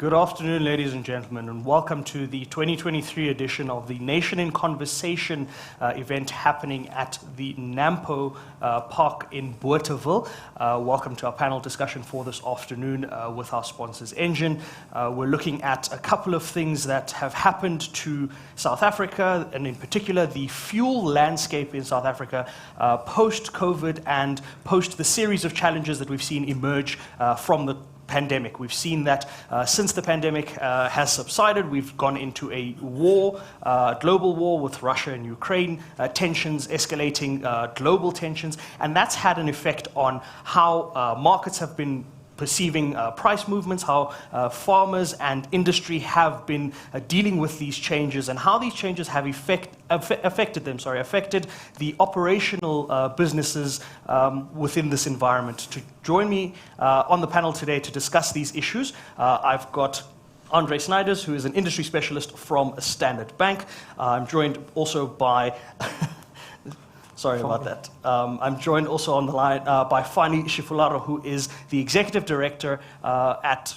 Good afternoon, ladies and gentlemen, and welcome to the 2023 edition of the Nation in Conversation event happening at the Nampo Park in Bothaville. Welcome to our panel discussion for this afternoon with our sponsors, ENGEN. We're looking at a couple of things that have happened to South Africa, and in particular the fuel landscape in South Africa post-COVID and post the series of challenges that we've seen emerge from the pandemic. We've seen that since the pandemic has subsided, we've gone into a war, global war with Russia and Ukraine, tensions escalating, global tensions, and that's had an effect on how markets have been perceiving price movements, how farmers and industry have been dealing with these changes, and how these changes have affected the operational businesses within this environment. To join me on the panel today to discuss these issues, I've got Andre Snyders, who is an industry specialist from Standard Bank. I'm joined also by Sorry about that. I'm joined also on the line by Fani Shifularo, who is the Executive Director at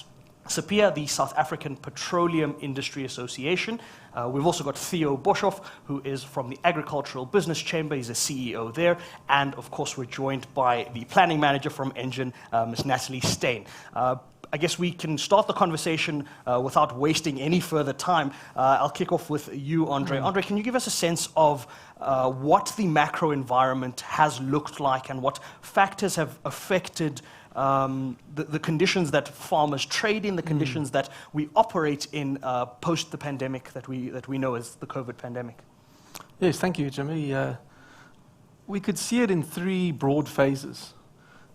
SAPIA, the South African Petroleum Industry Association. We've also got Theo Boshoff, who is from the Agricultural Business Chamber. He's a CEO there. And of course, we're joined by the Planning Manager from ENGEN, Ms. Natalie Steyn. I guess we can start the conversation without wasting any further time. I'll kick off with you, Andre. Andre, can you give us a sense of what the macro environment has looked like and what factors have affected the conditions that farmers trade in, the conditions that we operate in post the pandemic that we know as the COVID pandemic? Yes, thank you, Jimmy. We could see it in three broad phases.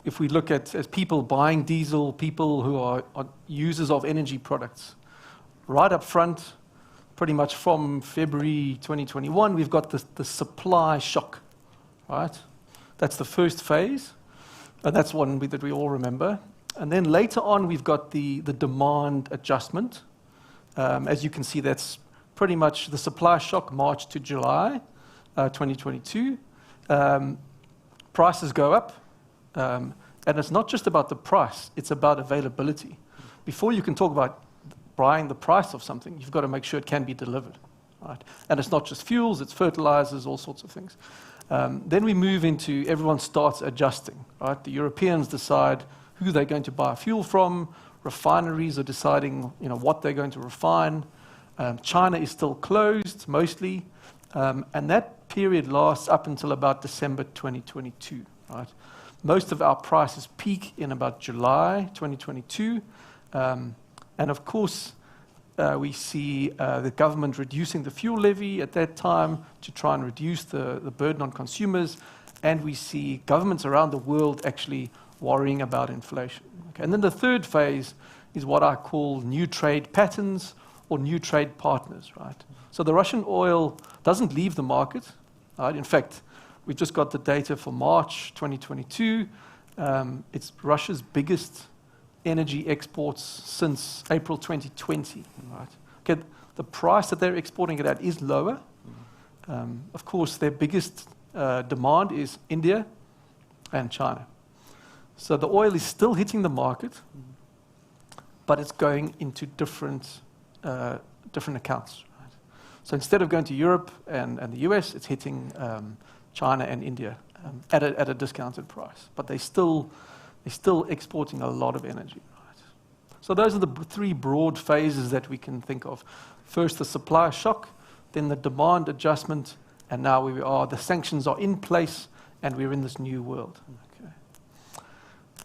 If we look at as people buying diesel, people who are users of energy products, right up front, pretty much from February 2021, we've got the supply shock, right? That's the first phase, and that's one that we all remember. And then later on, we've got the demand adjustment. As you can see, that's pretty much the supply shock, March to July 2022. Prices go up. And it's not just about the price, it's about availability. Before you can talk about buying the price of something, you've got to make sure it can be delivered. Right? And it's not just fuels, it's fertilizers, all sorts of things. Then we move into, everyone starts adjusting. Right? The Europeans decide who they're going to buy fuel from, refineries are deciding what they're going to refine. China is still closed, mostly. And that period lasts up until about December 2022. Right? Most of our prices peak in about July 2022. And of course, we see the government reducing the fuel levy at that time to try and reduce the burden on consumers. And we see governments around the world actually worrying about inflation. Okay. And then the third phase is what I call new trade patterns or new trade partners. Right? So the Russian oil doesn't leave the market. Right? In fact, we've just got the data for March 2022. It's Russia's biggest energy exports since April 2020. Right? Okay, the price that they're exporting it at is lower. Of course, their biggest demand is India and China. So the oil is still hitting the market, but it's going into different accounts. Right? So instead of going to Europe and the US, it's hitting China and India at a discounted price, but they're still exporting a lot of energy. Right? So those are the three broad phases that we can think of. First, the supply shock, then the demand adjustment, and now we are. The sanctions are in place, and we're in this new world. Okay.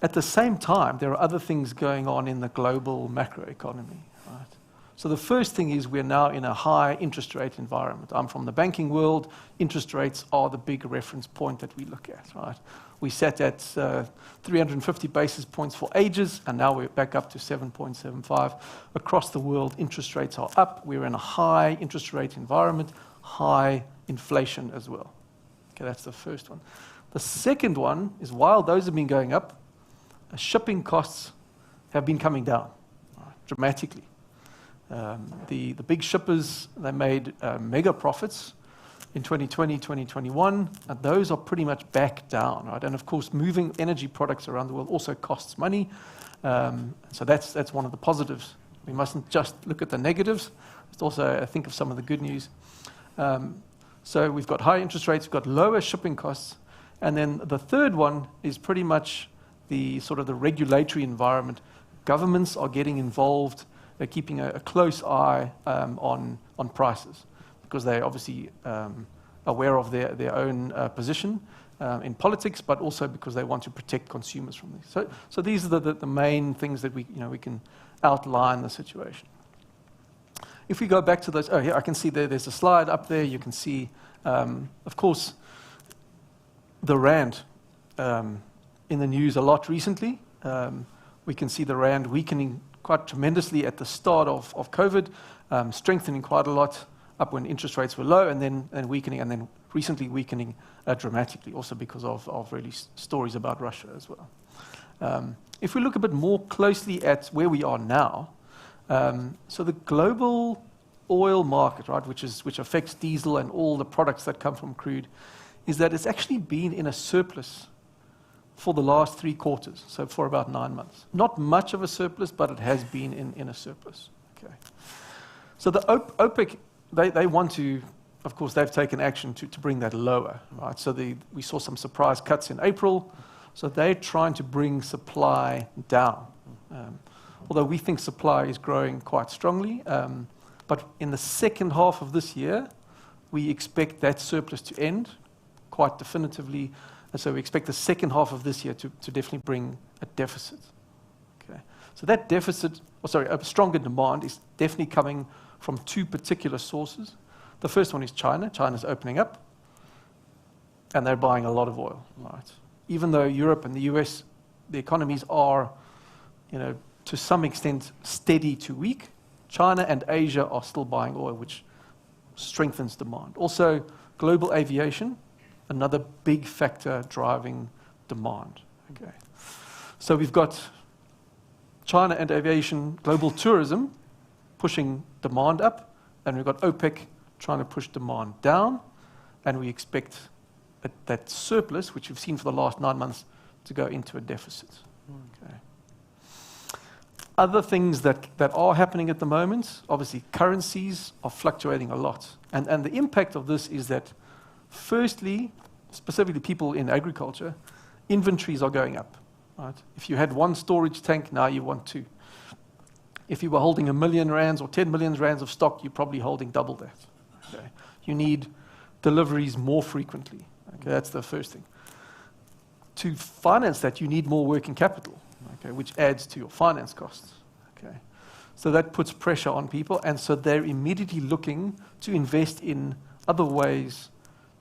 At the same time, there are other things going on in the global macroeconomy. Right? So the first thing is we're now in a high interest rate environment. I'm from the banking world. Interest rates are the big reference point that we look at. Right? We sat at 350 basis points for ages, and now we're back up to 7.75. Across the world, interest rates are up. We're in a high interest rate environment, high inflation as well. Okay, that's the first one. The second one is while those have been going up, shipping costs have been coming down dramatically. The big shippers, they made mega profits in 2020, 2021, and those are pretty much back down, right? And of course, moving energy products around the world also costs money. So that's one of the positives We mustn't just look at the negatives. Let's also think of some of the good news. So we've got high interest rates, we've got lower shipping costs, and then the third one is pretty much the sort of the regulatory environment. Governments are getting involved. They're keeping a close eye on prices because they're obviously aware of their own position in politics, but also because they want to protect consumers from this. So these are the main things that we can outline the situation. If we go back to those, here I can see there's a slide up there. You can see, of course, the rand in the news a lot recently. We can see the rand weakening quite tremendously at the start of COVID, strengthening quite a lot up when interest rates were low, and then weakening, and then recently weakening dramatically, also because of really stories about Russia as well. If we look a bit more closely at where we are now, so the global oil market, right, which affects diesel and all the products that come from crude, is that it's actually been in a surplus for the last 3 quarters, so for about 9 months. Not much of a surplus, but it has been in a surplus. Okay. So the OPEC, they want to, of course, they've taken action to bring that lower, right? So we saw some surprise cuts in April, so they're trying to bring supply down. Although we think supply is growing quite strongly, but in the second half of this year, we expect that surplus to end quite definitively. And so we expect the second half of this year to definitely bring a deficit. Okay. So that deficit, a stronger demand is definitely coming from 2 particular sources. The first one is China. China's opening up, and they're buying a lot of oil. Right? Even though Europe and the US, the economies are, to some extent steady to weak, China and Asia are still buying oil, which strengthens demand. Also, global aviation, another big factor driving demand. Okay. So we've got China and aviation, global tourism pushing demand up, and we've got OPEC trying to push demand down, and we expect that surplus, which we've seen for the last 9 months, to go into a deficit. Okay. Other things that are happening at the moment, obviously currencies are fluctuating a lot. And the impact of this is that, firstly, specifically people in agriculture, inventories are going up. Right? If you had 1 storage tank, now you want 2. If you were holding 1 million rands or 10 million rands of stock, you're probably holding double that. Okay? You need deliveries more frequently. Okay? That's the first thing. To finance that, you need more working capital, okay, which adds to your finance costs. Okay? So that puts pressure on people, and so they're immediately looking to invest in other ways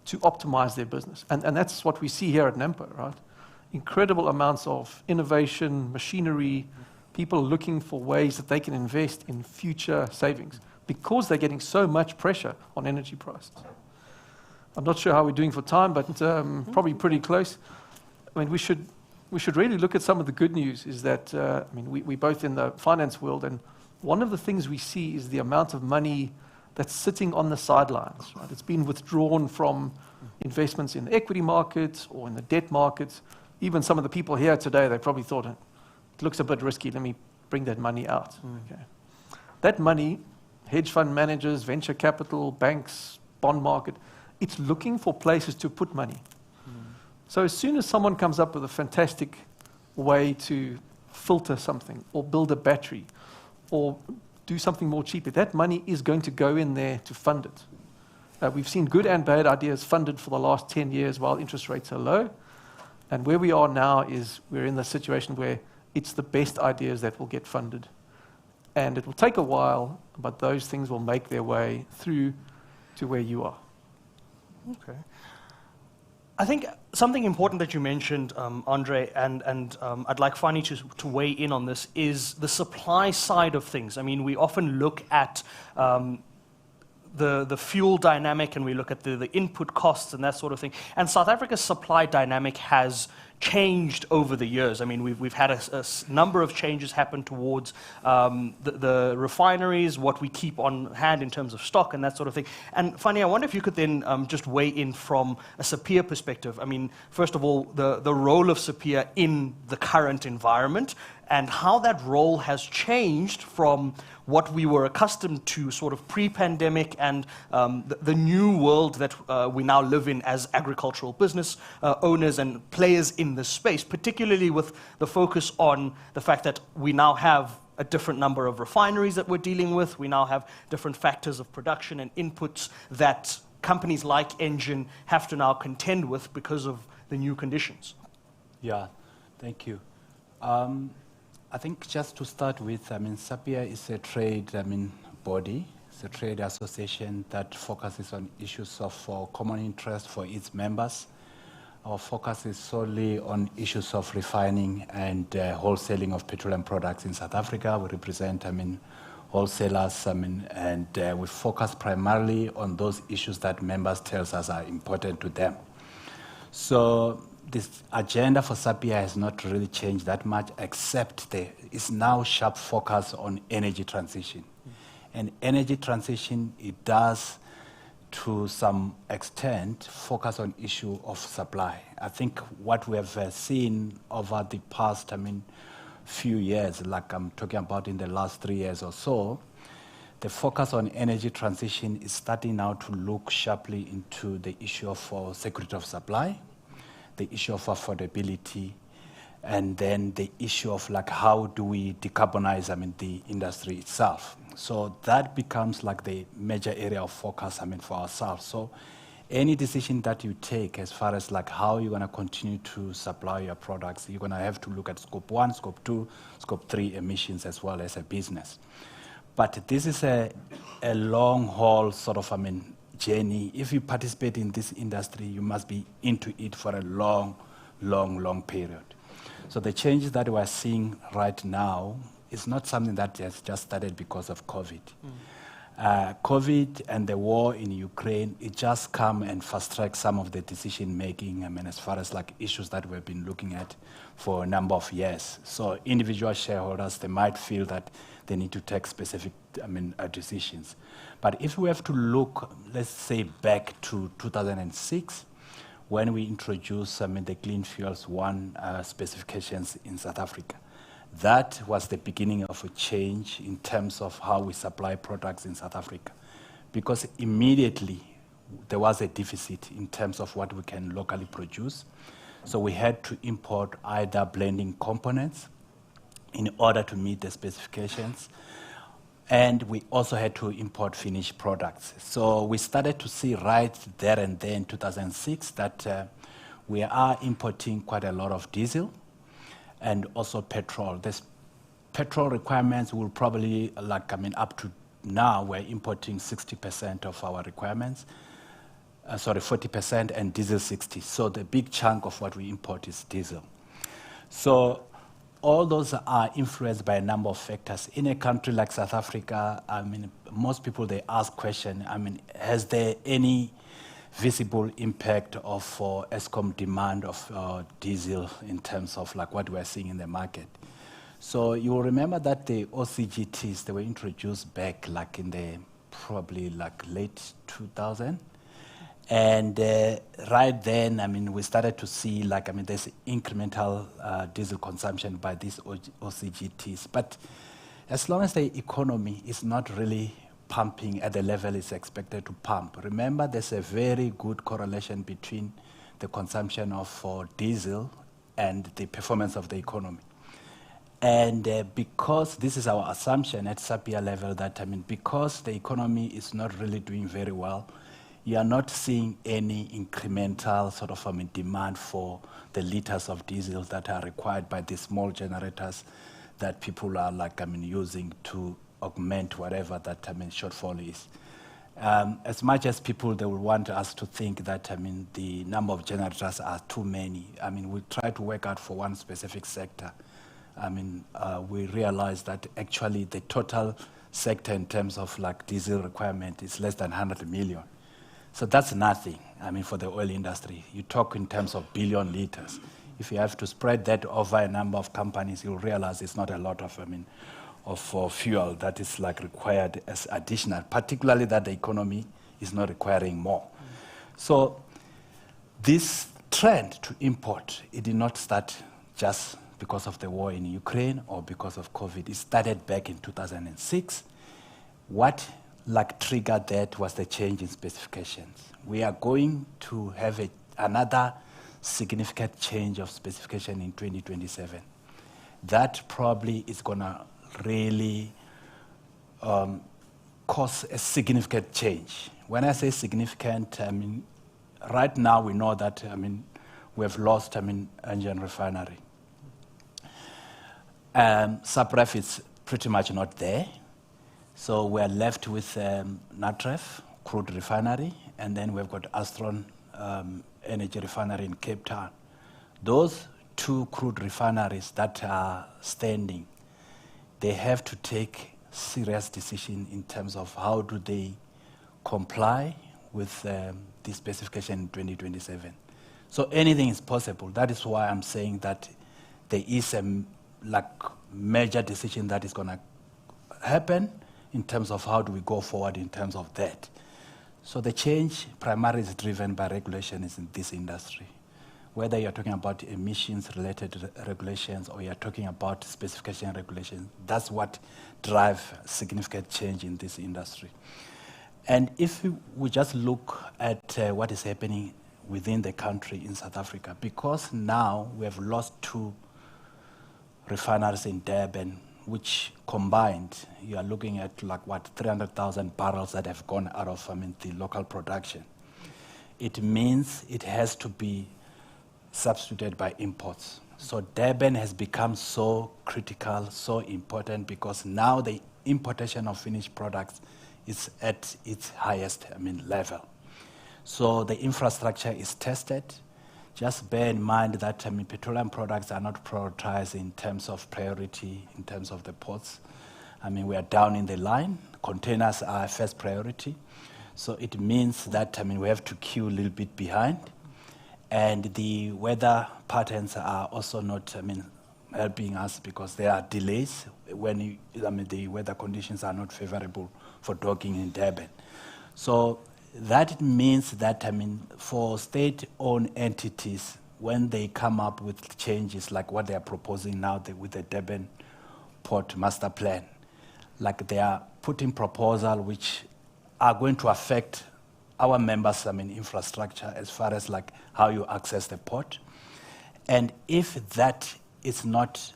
to optimize their business. And that's what we see here at Nampo, right? Incredible amounts of innovation, machinery, people looking for ways that they can invest in future savings because they're getting so much pressure on energy prices. I'm not sure how we're doing for time, but probably pretty close. I mean, we should really look at some of the good news is that, we're both in the finance world, and one of the things we see is the amount of money that's sitting on the sidelines. Right? It's been withdrawn from investments in the equity markets or in the debt markets. Even some of the people here today, they probably thought, it looks a bit risky, let me bring that money out. Okay. That money, hedge fund managers, venture capital, banks, bond market, it's looking for places to put money. So as soon as someone comes up with a fantastic way to filter something or build a battery or do something more cheaply, that money is going to go in there to fund it. We've seen good and bad ideas funded for the last 10 years while interest rates are low. And where we are now is we're in the situation where it's the best ideas that will get funded. And it will take a while, but those things will make their way through to where you are. Okay. I think something important that you mentioned, Andre, and I'd like Fani to weigh in on this, is the supply side of things. I mean, we often look at the fuel dynamic and we look at the input costs and that sort of thing. And South Africa's supply dynamic has changed over the years? I mean, we've had a number of changes happen towards the refineries, what we keep on hand in terms of stock and that sort of thing. And Fanny, I wonder if you could then just weigh in from a Sapir perspective. I mean, first of all, the role of Sapir in the current environment and how that role has changed from what we were accustomed to sort of pre-pandemic and the new world that we now live in as agricultural business owners and players in this space, particularly with the focus on the fact that we now have a different number of refineries that we're dealing with. We now have different factors of production and inputs that companies like ENGEN have to now contend with because of the new conditions. Yeah, thank you. I think just to start with, I mean, Sapir is a trade, body. It's a trade association that focuses on issues of common interest for its members. Our focus is solely on issues of refining and wholesaling of petroleum products in South Africa. We represent, wholesalers, and we focus primarily on those issues that members tell us are important to them. So this agenda for Sapir has not really changed that much, except there is now sharp focus on energy transition. And energy transition, it does, to some extent, focus on issue of supply. I think what we have seen over the past, few years, like I'm talking about in the last 3 years or so, the focus on energy transition is starting now to look sharply into the issue of security of supply, the issue of affordability, and then the issue of how do we decarbonize the industry itself. So that becomes the major area of focus for ourselves. So any decision that you take as far as how you're going to continue to supply your products, you're going to have to look at scope 1, scope 2, scope 3 emissions as well as a business. But this is a long haul sort of journey. If you participate in this industry, you must be into it for a long period. So the changes that we're seeing right now is not something that has just started because of COVID. COVID and the war in Ukraine, it just come and fast-track some of the decision-making, as far as issues that we've been looking at for a number of years. So individual shareholders, they might feel that they need to take specific decisions. But if we have to look, let's say, back to 2006, when we introduced the Clean Fuels 1 specifications in South Africa, that was the beginning of a change in terms of how we supply products in South Africa. Because immediately there was a deficit in terms of what we can locally produce. So we had to import either blending components in order to meet the specifications. And we also had to import finished products. So we started to see right there and then in 2006 that we are importing quite a lot of diesel and also petrol. This petrol requirements will probably, up to now, we're importing 60% of our requirements. 40%, and diesel 60%. So the big chunk of what we import is diesel. So all those are influenced by a number of factors. In a country like South Africa, most people, they ask question, has there any visible impact of Eskom demand of diesel in terms of what we're seeing in the market? So you will remember that the OCGTs, they were introduced back in the probably late 2000. And right then, we started to see there's incremental diesel consumption by these OCGTs. But as long as the economy is not really pumping at the level it's expected to pump, remember there's a very good correlation between the consumption of diesel and the performance of the economy. And because this is our assumption at Sapir level that, because the economy is not really doing very well, you are not seeing any incremental sort of demand for the liters of diesel that are required by the small generators that people are using to augment whatever that shortfall is. As much as people, they will want us to think that the number of generators are too many. We try to work out for one specific sector. We realize that actually the total sector in terms of diesel requirement is less than 100 million. So that's nothing, for the oil industry. You talk in terms of billion liters. if you have to spread that over a number of companies, you'll realize it's not a lot of, fuel that is like required as additional, particularly that the economy is not requiring more. So this trend to import, it did not start just because of the war in Ukraine or because of COVID. It started back in 2006. What triggered that was the change in specifications. We are going to have another significant change of specification in 2027. That probably is going to really cause a significant change. When I say significant, I mean, right now we know that, we have lost, ENGEN refinery. Subref is pretty much not there. So we're left with Natref, crude refinery, and then we've got Astron Energy Refinery in Cape Town. Those two crude refineries that are standing, they have to take serious decision in terms of how do they comply with the specification in 2027. So anything is possible. That is why I'm saying that there is a major decision that is going to happen in terms of how do we go forward in terms of that. So the change primarily is driven by regulations in this industry. Whether you're talking about emissions-related regulations or you're talking about specification regulations, that's what drives significant change in this industry. And if we just look at what is happening within the country in South Africa, because now we have lost two refineries in Durban, which combined, you are looking at 300,000 barrels that have gone out of the local production. It means it has to be substituted by imports. So Durban has become so critical, so important, because now the importation of finished products is at its highest level. So the infrastructure is tested. Just bear in mind that petroleum products are not prioritized in terms of priority, in terms of the ports. We are down in the line. Containers are first priority. So it means that we have to queue a little bit behind. And the weather patterns are also not helping us because there are delays when the weather conditions are not favorable for docking in Durban. So that means that, for state-owned entities, when they come up with changes like what they are proposing now with the Durban Port Master Plan, they are putting proposals which are going to affect our members' infrastructure as far as how you access the port. And if that is not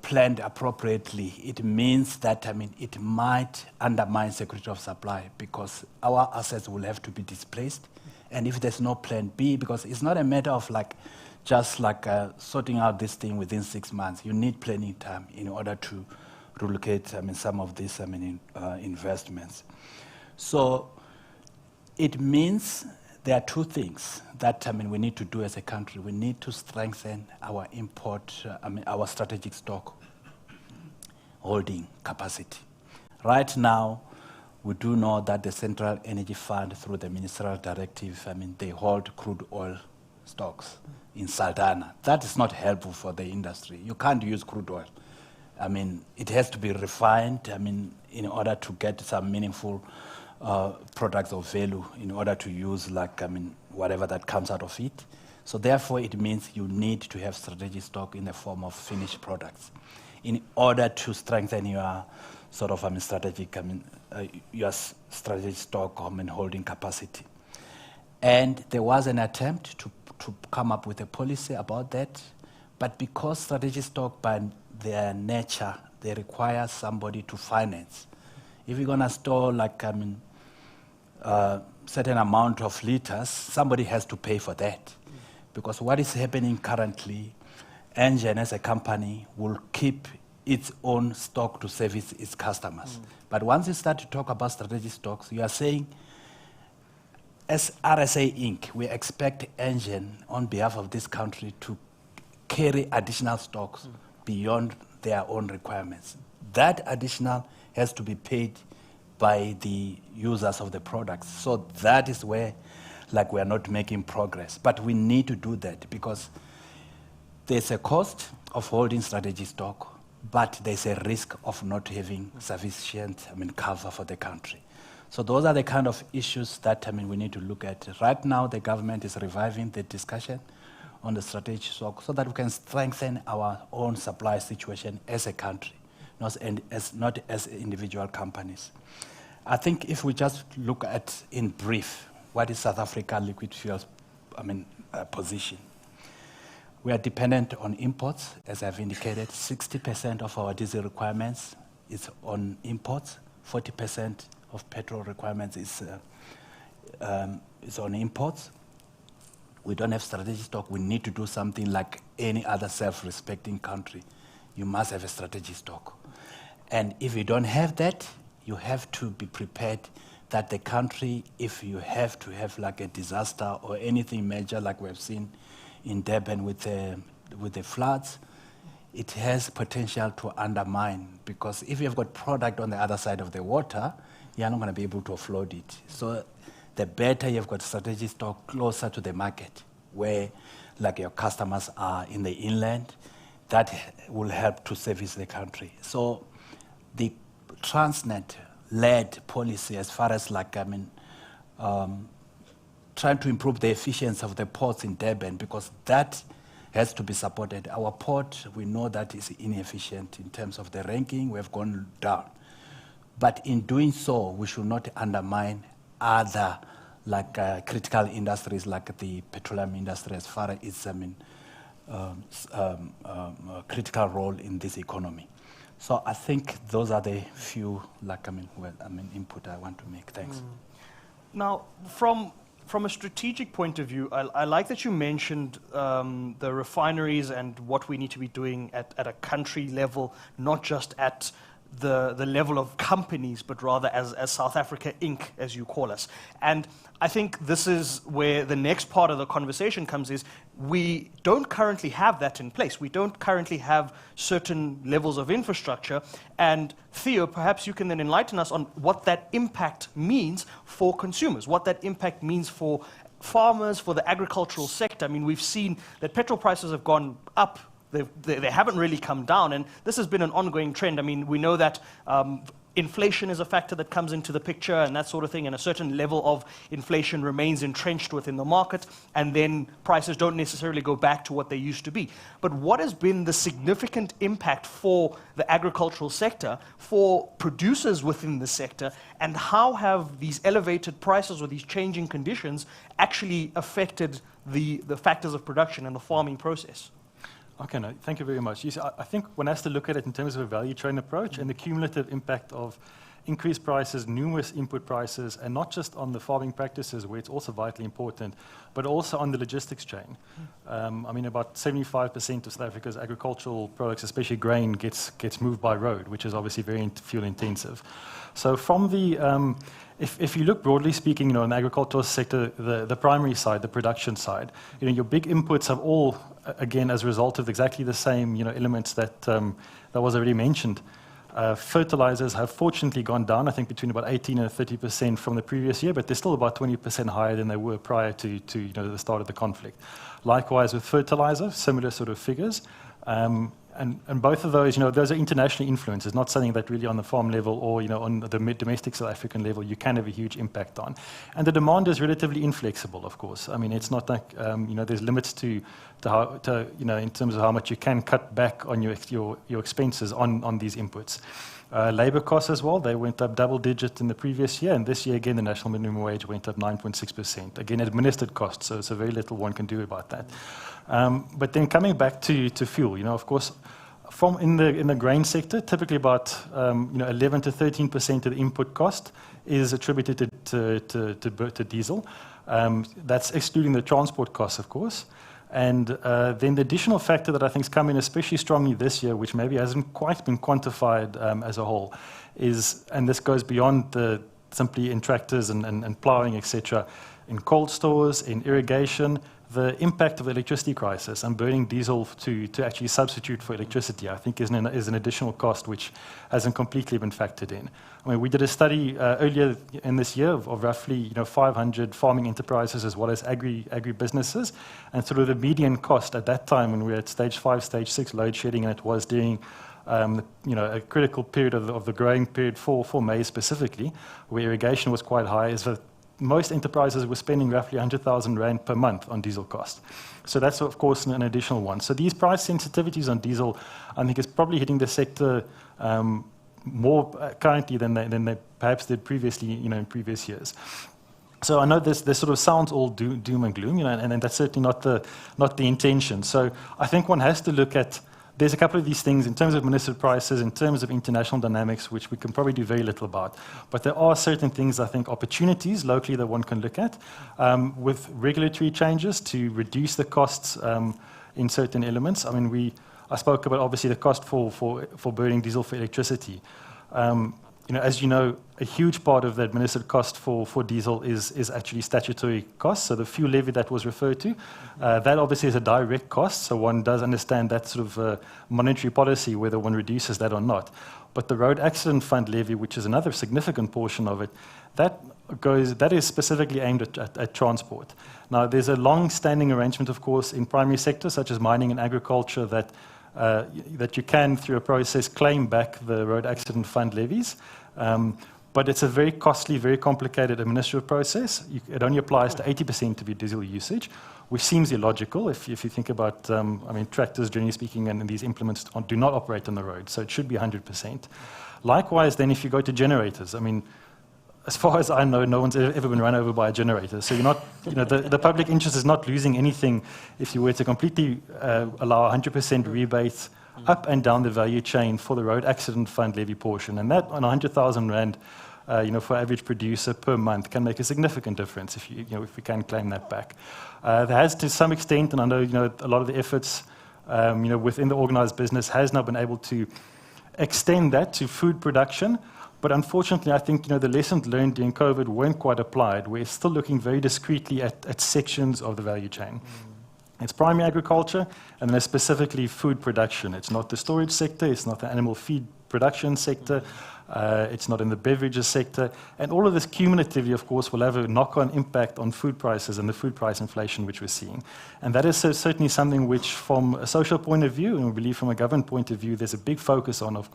planned appropriately, it means that it might undermine security of supply because our assets will have to be displaced. And if there's no plan B, because it's not a matter of just sorting out this thing within 6 months, you need planning time in order to relocate some of these investments. So it means there are two things that we need to do as a country. We need to strengthen our our strategic stock holding capacity. Right now, we do know that the Central Energy Fund, through the ministerial directive, they hold crude oil stocks in Saldanha. That is not helpful for the industry. You can't use crude oil. It has to be refined, in order to get some meaningful products of value in order to use whatever that comes out of it. So therefore it means you need to have strategic stock in the form of finished products in order to strengthen your strategic stock holding capacity. And there was an attempt to come up with a policy about that, but because strategic stock by their nature, they require somebody to finance. If you're going to store certain amount of liters, somebody has to pay for that. Because what is happening currently, ENGEN as a company will keep its own stock to service its customers. But once you start to talk about strategic stocks, you are saying, as RSA Inc., we expect ENGEN on behalf of this country to carry additional stocks beyond their own requirements. That additional has to be paid by the users of the products. So that is where like we are not making progress. But we need to do that because there's a cost of holding strategy stock, but there's a risk of not having sufficient, cover for the country. So those are the kind of issues that, we need to look at. Right now, the government is reviving the discussion on the strategic stock so that we can strengthen our own supply situation as a country, not as individual companies. I think if we just look at, in brief, what is South Africa liquid fuels position. We are dependent on imports, as I've indicated. 60% of our diesel requirements is on imports. 40% of petrol requirements is on imports. We don't have strategic stock. We need to do something like any other self-respecting country. You must have a strategic stock. And if you don't have that, you have to be prepared that the country, if you have to have like a disaster or anything major like we've seen in Durban with the floods, it has potential to undermine, because if you've got product on the other side of the water, you're not going to be able to offload it. So the better you've got strategic stock closer to the market, where like your customers are in the inland, that will help to service the country. So the Transnet-led policy as far as like, trying to improve the efficiency of the ports in Durban, because that has to be supported. Our port, we know that is inefficient in terms of the ranking. We have gone down. But in doing so, we should not undermine other like critical industries like the petroleum industry as far as its critical role in this economy. So I think those are the few input I want to make. Thanks. Now, from a strategic point of view, I like that you mentioned the refineries and what we need to be doing at a country level, not just at the level of companies, but rather as South Africa Inc., as you call us. And I think this is where the next part of the conversation comes is we don't currently have that in place. We don't currently have certain levels of infrastructure. And Theo, perhaps you can then enlighten us on what that impact means for consumers, what that impact means for farmers, for the agricultural sector. I mean, we've seen that petrol prices have gone up. They haven't really come down, and this has been an ongoing trend. I mean, we know that inflation is a factor that comes into the picture and that sort of thing, and a certain level of inflation remains entrenched within the market, and then prices don't necessarily go back to what they used to be. But what has been the significant impact for the agricultural sector, for producers within the sector, and how have these elevated prices or these changing conditions actually affected the factors of production and the farming process? Okay, no, thank you very much. You see, I think one has to look at it in terms of a value chain approach and the cumulative impact of increased prices, numerous input prices, and not just on the farming practices, where it's also vitally important, but also on the logistics chain. I mean, about 75% of South Africa's agricultural products, especially grain, gets moved by road, which is obviously very fuel intensive. So from the if you look broadly speaking, in the agricultural sector, the primary side, the production side, your big inputs have all, again, as a result of exactly the same, elements that was already mentioned. Fertilizers have fortunately gone down, I think, between about 18 and 30% from the previous year, but they're still about 20% higher than they were prior to the start of the conflict. Likewise with fertilizer, similar sort of figures. And both of those, those are internationally influenced. It's not something that really on the farm level or, on the domestic South African level you can have a huge impact on. And the demand is relatively inflexible, of course. I mean, it's not like, there's limits to how, in terms of how much you can cut back on your expenses on these inputs. Labor costs as well, they went up double digit in the previous year, and this year again the national minimum wage went up 9.6%. Again, administered costs, so very little one can do about that. But then coming back to fuel, of course, in the grain sector, typically about 11 to 13% of the input cost is attributed to diesel. That's excluding the transport costs, of course. And then the additional factor that I think has come in especially strongly this year, which maybe hasn't quite been quantified as a whole, is, and this goes beyond simply in tractors and ploughing, etc., in cold stores, in irrigation, the impact of the electricity crisis and burning diesel to actually substitute for electricity, I think, is an additional cost which hasn't completely been factored in. I mean, we did a study earlier in this year of roughly 500 farming enterprises as well as agri-businesses, and sort of the median cost at that time when we were at stage 5, stage 6 load shedding, and it was during a critical period of the growing period for maize specifically, where irrigation was quite high, is that most enterprises were spending roughly 100,000 Rand per month on diesel cost. So that's, of course, an additional one. So these price sensitivities on diesel, I think, is probably hitting the sector more currently than they perhaps did previously, in previous years. So I know this sort of sounds all doom and gloom, and that's certainly not the intention. So I think one has to look at, there's a couple of these things in terms of municipal prices, in terms of international dynamics, which we can probably do very little about. But there are certain things, I think, opportunities locally that one can look at with regulatory changes to reduce the costs in certain elements. I mean, I spoke about, obviously, the cost for burning diesel for electricity. As you know, a huge part of the administered cost for diesel is actually statutory costs. So the fuel levy that was referred to, that obviously is a direct cost. So one does understand that sort of monetary policy, whether one reduces that or not. But the road accident fund levy, which is another significant portion of it, that is specifically aimed at transport. Now, there's a long-standing arrangement, of course, in primary sectors such as mining and agriculture that you can, through a process, claim back the road accident fund levies. But it's a very costly, very complicated administrative process. It only applies to 80% of your diesel usage, which seems illogical if you think about, tractors, generally speaking, and these implements do not operate on the road, so it should be 100%. Likewise, then, if you go to generators, as far as I know, no one's ever been run over by a generator. So you're not, the public interest is not losing anything if you were to completely allow 100% rebates up and down the value chain for the road accident fund levy portion. And that on 100,000 Rand, for average producer per month can make a significant difference if we can claim that back. There has, to some extent, and I know, a lot of the efforts, within the organized business has now been able to extend that to food production. But unfortunately, I think the lessons learned during COVID weren't quite applied. We're still looking very discreetly at sections of the value chain. It's primary agriculture, and then specifically food production. It's not the storage sector, it's not the animal feed production sector, it's not in the beverages sector. And all of this cumulatively, of course, will have a knock-on impact on food prices and the food price inflation which we're seeing. And that is certainly something which, from a social point of view, and we believe from a government point of view, there's a big focus on,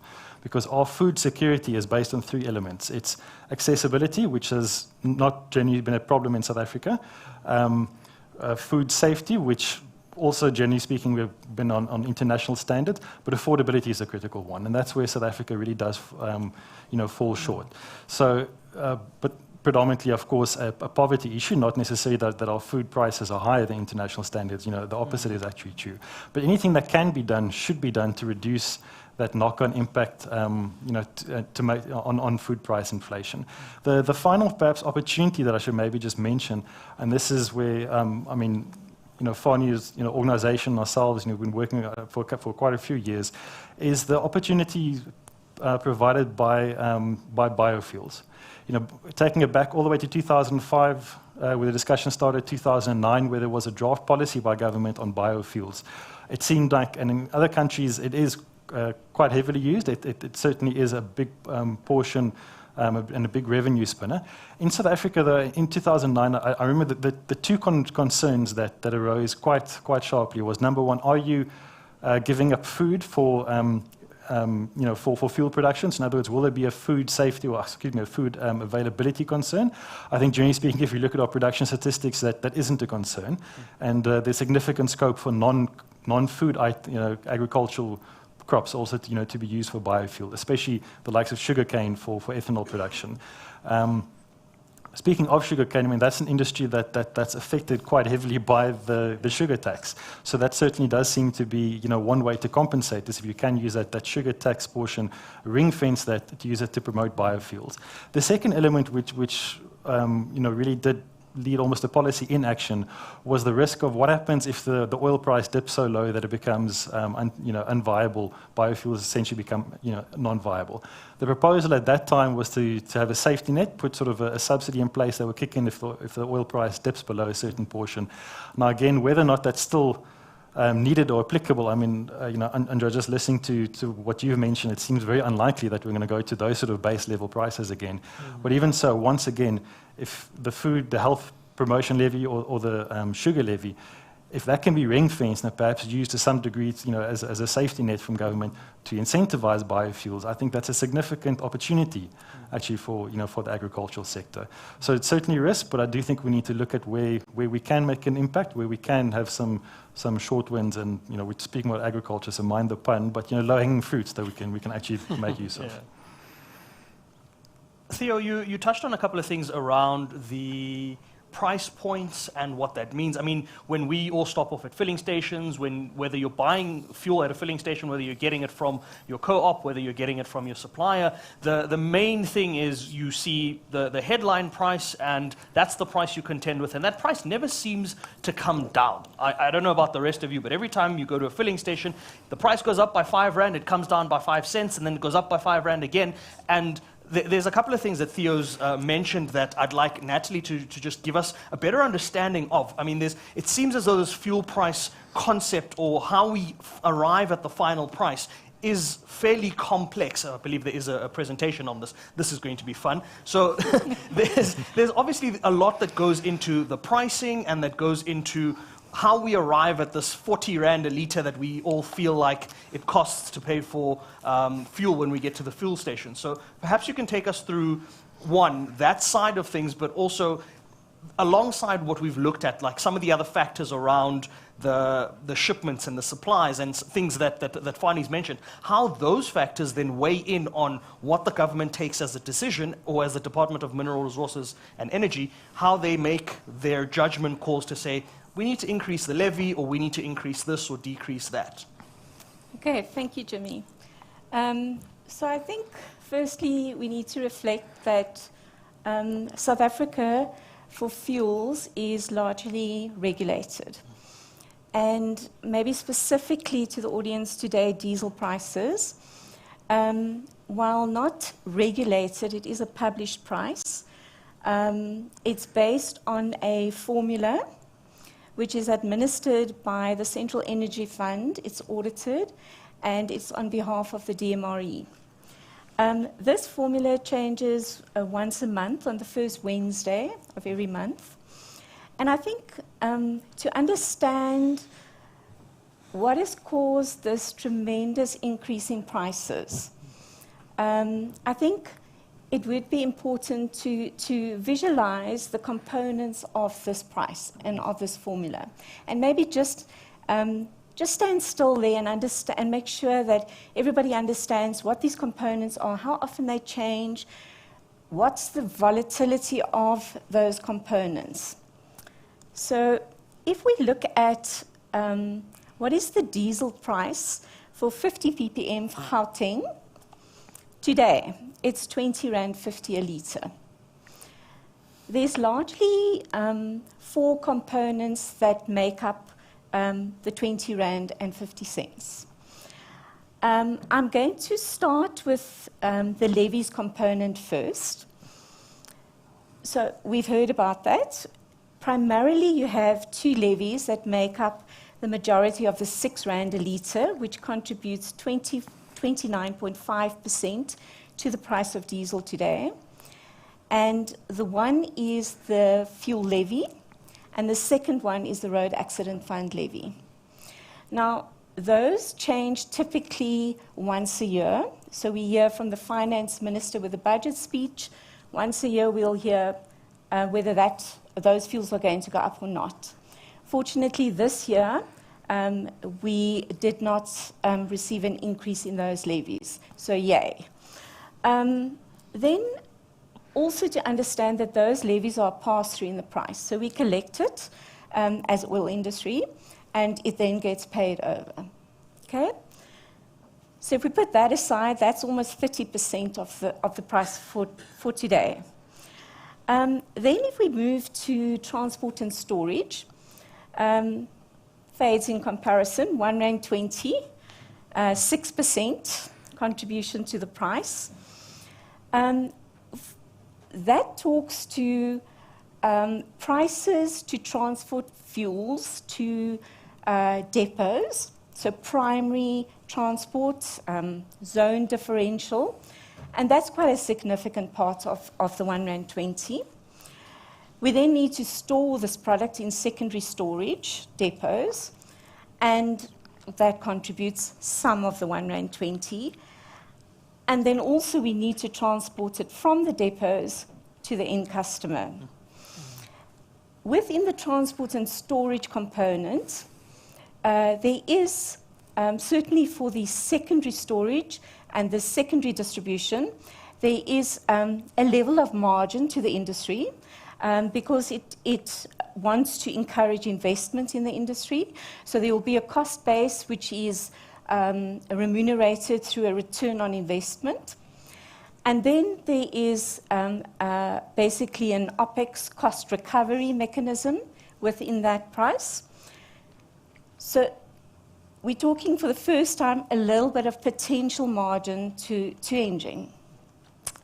because our food security is based on 3 elements. It's accessibility, which has not generally been a problem in South Africa. Food safety, which also, generally speaking, we've been on international standards, but affordability is a critical one, and that's where South Africa really does, fall short. So, but predominantly, of course, a poverty issue, not necessarily that our food prices are higher than international standards. The opposite is actually true. But anything that can be done should be done to reduce that knock-on impact, to make on food price inflation. The final, perhaps, opportunity that I should maybe just mention, and this is where, FARNI's organization, ourselves, we've been working for quite a few years, is the opportunity provided by biofuels. Taking it back all the way to 2005, where the discussion started, 2009, where there was a draft policy by government on biofuels. It seemed like, and in other countries, it is quite heavily used. It certainly is a big portion and a big revenue spinner. In South Africa, though, in 2009, I remember that the two concerns that arose quite sharply was, number one, are you giving up food for fuel production? So in other words, will there be a food safety, or a food availability concern? I think, generally speaking, if you look at our production statistics, that isn't a concern, and there's significant scope for non-food agricultural crops also to be used for biofuel, especially the likes of sugarcane for ethanol production. Speaking of sugarcane, that's an industry that's affected quite heavily by the sugar tax. So that certainly does seem to be one way to compensate this, if you can use that sugar tax portion, ring fence that, to use it to promote biofuels. The second element which really did lead almost a policy inaction, was the risk of what happens if the oil price dips so low that it becomes unviable. Biofuels essentially become non-viable. The proposal at that time was to have a safety net, put sort of a subsidy in place that would kick in if the oil price dips below a certain portion. Now again, whether or not that's still needed or applicable, I mean, Andrea, just listening to what you've mentioned, it seems very unlikely that we're going to go to those sort of base level prices again. But even so, once again, if the health promotion levy or the sugar levy, if that can be ring-fenced and perhaps used to some degree, as a safety net from government to incentivize biofuels, I think that's a significant opportunity, actually, for the agricultural sector. So it's certainly a risk, but I do think we need to look at where we can make an impact, where we can have some short wins, and we're speaking about agriculture, so mind the pun, but low-hanging fruits that we can actually make use of. Yeah. Theo, you touched on a couple of things around the price points and what that means. I mean, when we all stop off at filling stations, whether you're buying fuel at a filling station, whether you're getting it from your co-op, whether you're getting it from your supplier, the main thing is you see the headline price, and that's the price you contend with, and that price never seems to come down. I don't know about the rest of you, but every time you go to a filling station, the price goes up by 5 Rand, it comes down by 5 cents, and then it goes up by 5 Rand again, and there's a couple of things that Theo's mentioned that I'd like Natalie to just give us a better understanding of. I mean, it seems as though this fuel price concept, or how we arrive at the final price, is fairly complex. I believe there is a presentation on this. This is going to be fun. So there's obviously a lot that goes into the pricing, and that goes into how we arrive at this 40 Rand a litre that we all feel like it costs to pay for fuel when we get to the fuel station. So perhaps you can take us through, one, that side of things, but also alongside what we've looked at, like some of the other factors around the shipments and the supplies and things that Fani's mentioned, how those factors then weigh in on what the government takes as a decision, or as the Department of Mineral Resources and Energy, how they make their judgment calls to say, we need to increase the levy, or we need to increase this or decrease that. Okay, thank you, Jimmy. So I think, firstly, we need to reflect that South Africa, for fuels, is largely regulated. And maybe specifically to the audience today, diesel prices, while not regulated, it is a published price. It's based on a formula which is administered by the Central Energy Fund. It's audited, and it's on behalf of the DMRE. This formula changes once a month on the first Wednesday of every month. And I think to understand what has caused this tremendous increase in prices, I think it would be important to visualize the components of this price and of this formula. And maybe just stand still there and understand, and make sure that everybody understands what these components are, how often they change, what's the volatility of those components. So if we look at what is the diesel price for 50 ppm for Gauteng today, it's 20.50 Rand a litre. There's largely 4 components that make up the 20.50 Rand. I'm going to start with the levies component first. So we've heard about that. Primarily, you have 2 levies that make up the majority of the 6 Rand a litre, which contributes 29.5% to the price of diesel today. And the one is the fuel levy, and the second one is the road accident fund levy. Now, those change typically once a year. So we hear from the finance minister with a budget speech. Once a year, we'll hear whether those fuels are going to go up or not. Fortunately, this year, we did not receive an increase in those levies, so yay. Then also to understand that those levies are passed through in the price. So we collect it as oil industry, and it then gets paid over. Okay? So if we put that aside, that's almost 30% of the price for today. Then if we move to transport and storage, fades in comparison, R1.20, 6% contribution to the price. That talks to prices to transport fuels to depots, so primary transport, zone differential, and that's quite a significant part of the R1.20. We then need to store this product in secondary storage depots, and that contributes some of the R1.20. And then also we need to transport it from the depots to the end customer. Within the transport and storage component, there is certainly for the secondary storage and the secondary distribution, there is a level of margin to the industry because it wants to encourage investment in the industry. So there will be a cost base which is remunerated through a return on investment. And then there is basically an OPEX cost recovery mechanism within that price. So we're talking for the first time a little bit of potential margin to ENGEN,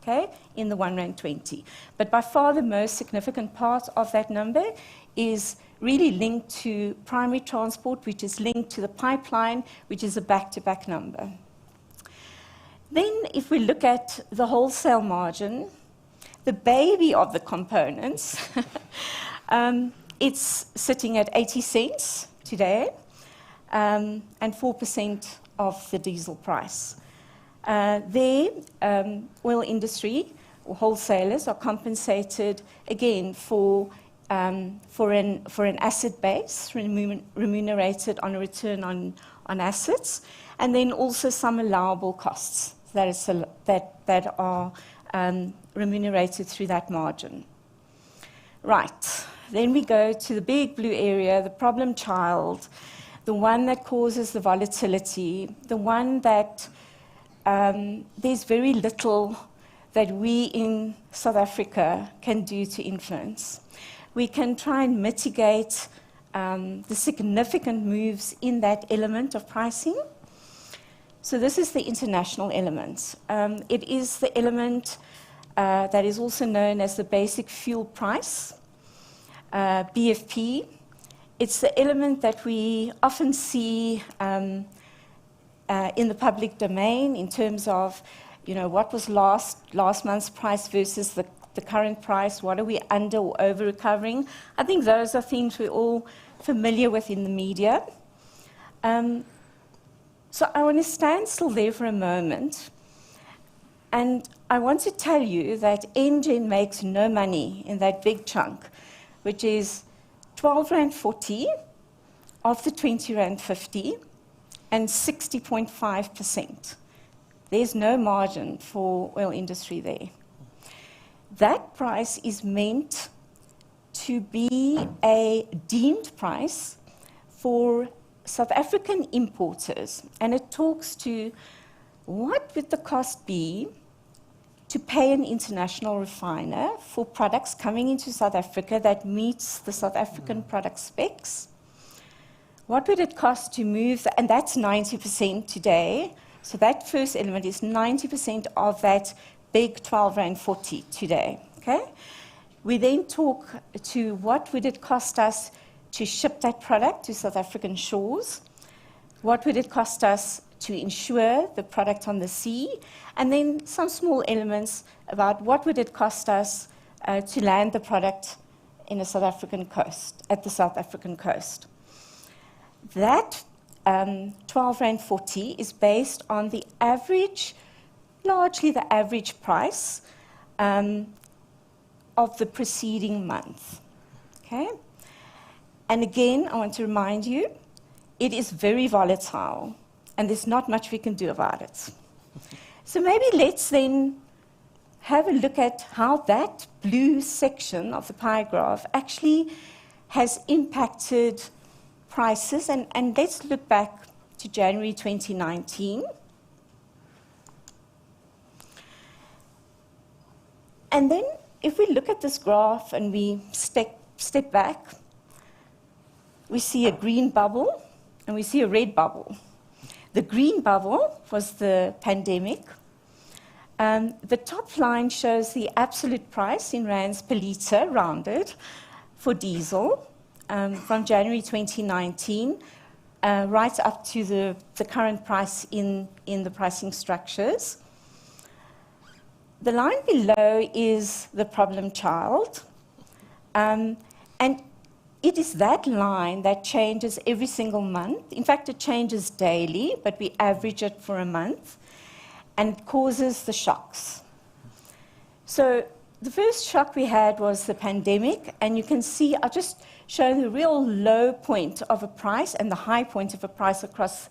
okay, in the R1.20. But by far the most significant part of that number is really linked to primary transport, which is linked to the pipeline, which is a back-to-back number. Then if we look at the wholesale margin, the baby of the components, it's sitting at 80 cents today, and 4% of the diesel price. Oil industry or wholesalers are compensated again for an asset base, remunerated on a return on assets, and then also some allowable costs that are remunerated through that margin. Right, then we go to the big blue area, the problem child, the one that causes the volatility, the one that there's very little that we in South Africa can do to influence. We can try and mitigate the significant moves in that element of pricing. So this is the international element. It is the element that is also known as the basic fuel price, BFP. It's the element that we often see in the public domain in terms of, you know, what was last month's price versus the current price, what are we under or over recovering. I think those are things we're all familiar with in the media. So I want to stand still there for a moment, and I want to tell you that ENGEN makes no money in that big chunk, which is R12.40 of the R20.50 and 60.5%. There's no margin for oil industry there. That price is meant to be a deemed price for South African importers, and it talks to what would the cost be to pay an international refiner for products coming into South Africa that meets the South African product specs. What would it cost to move, and that's 90% today, so that first element is 90% of that big R12.40 today, okay? We then talk to what would it cost us to ship that product to South African shores, what would it cost us to insure the product on the sea, and then some small elements about what would it cost us to land the product in a South African coast, at the South African coast. That R12.40 is based on the average, largely the average price of the preceding month, okay? And again, I want to remind you, it is very volatile, and there's not much we can do about it. So maybe let's then have a look at how that blue section of the pie graph actually has impacted prices, and let's look back to January 2019. And then if we look at this graph and we step back, we see a green bubble and we see a red bubble. The green bubble was the pandemic. The top line shows the absolute price in rands per litre, rounded, for diesel from January 2019 right up to the current price in the pricing structures. The line below is the problem child. And it is that line that changes every single month. In fact, it changes daily, but we average it for a month, and it causes the shocks. So the first shock we had was the pandemic, and you can see, I'll just show the real low point of a price and the high point of a price across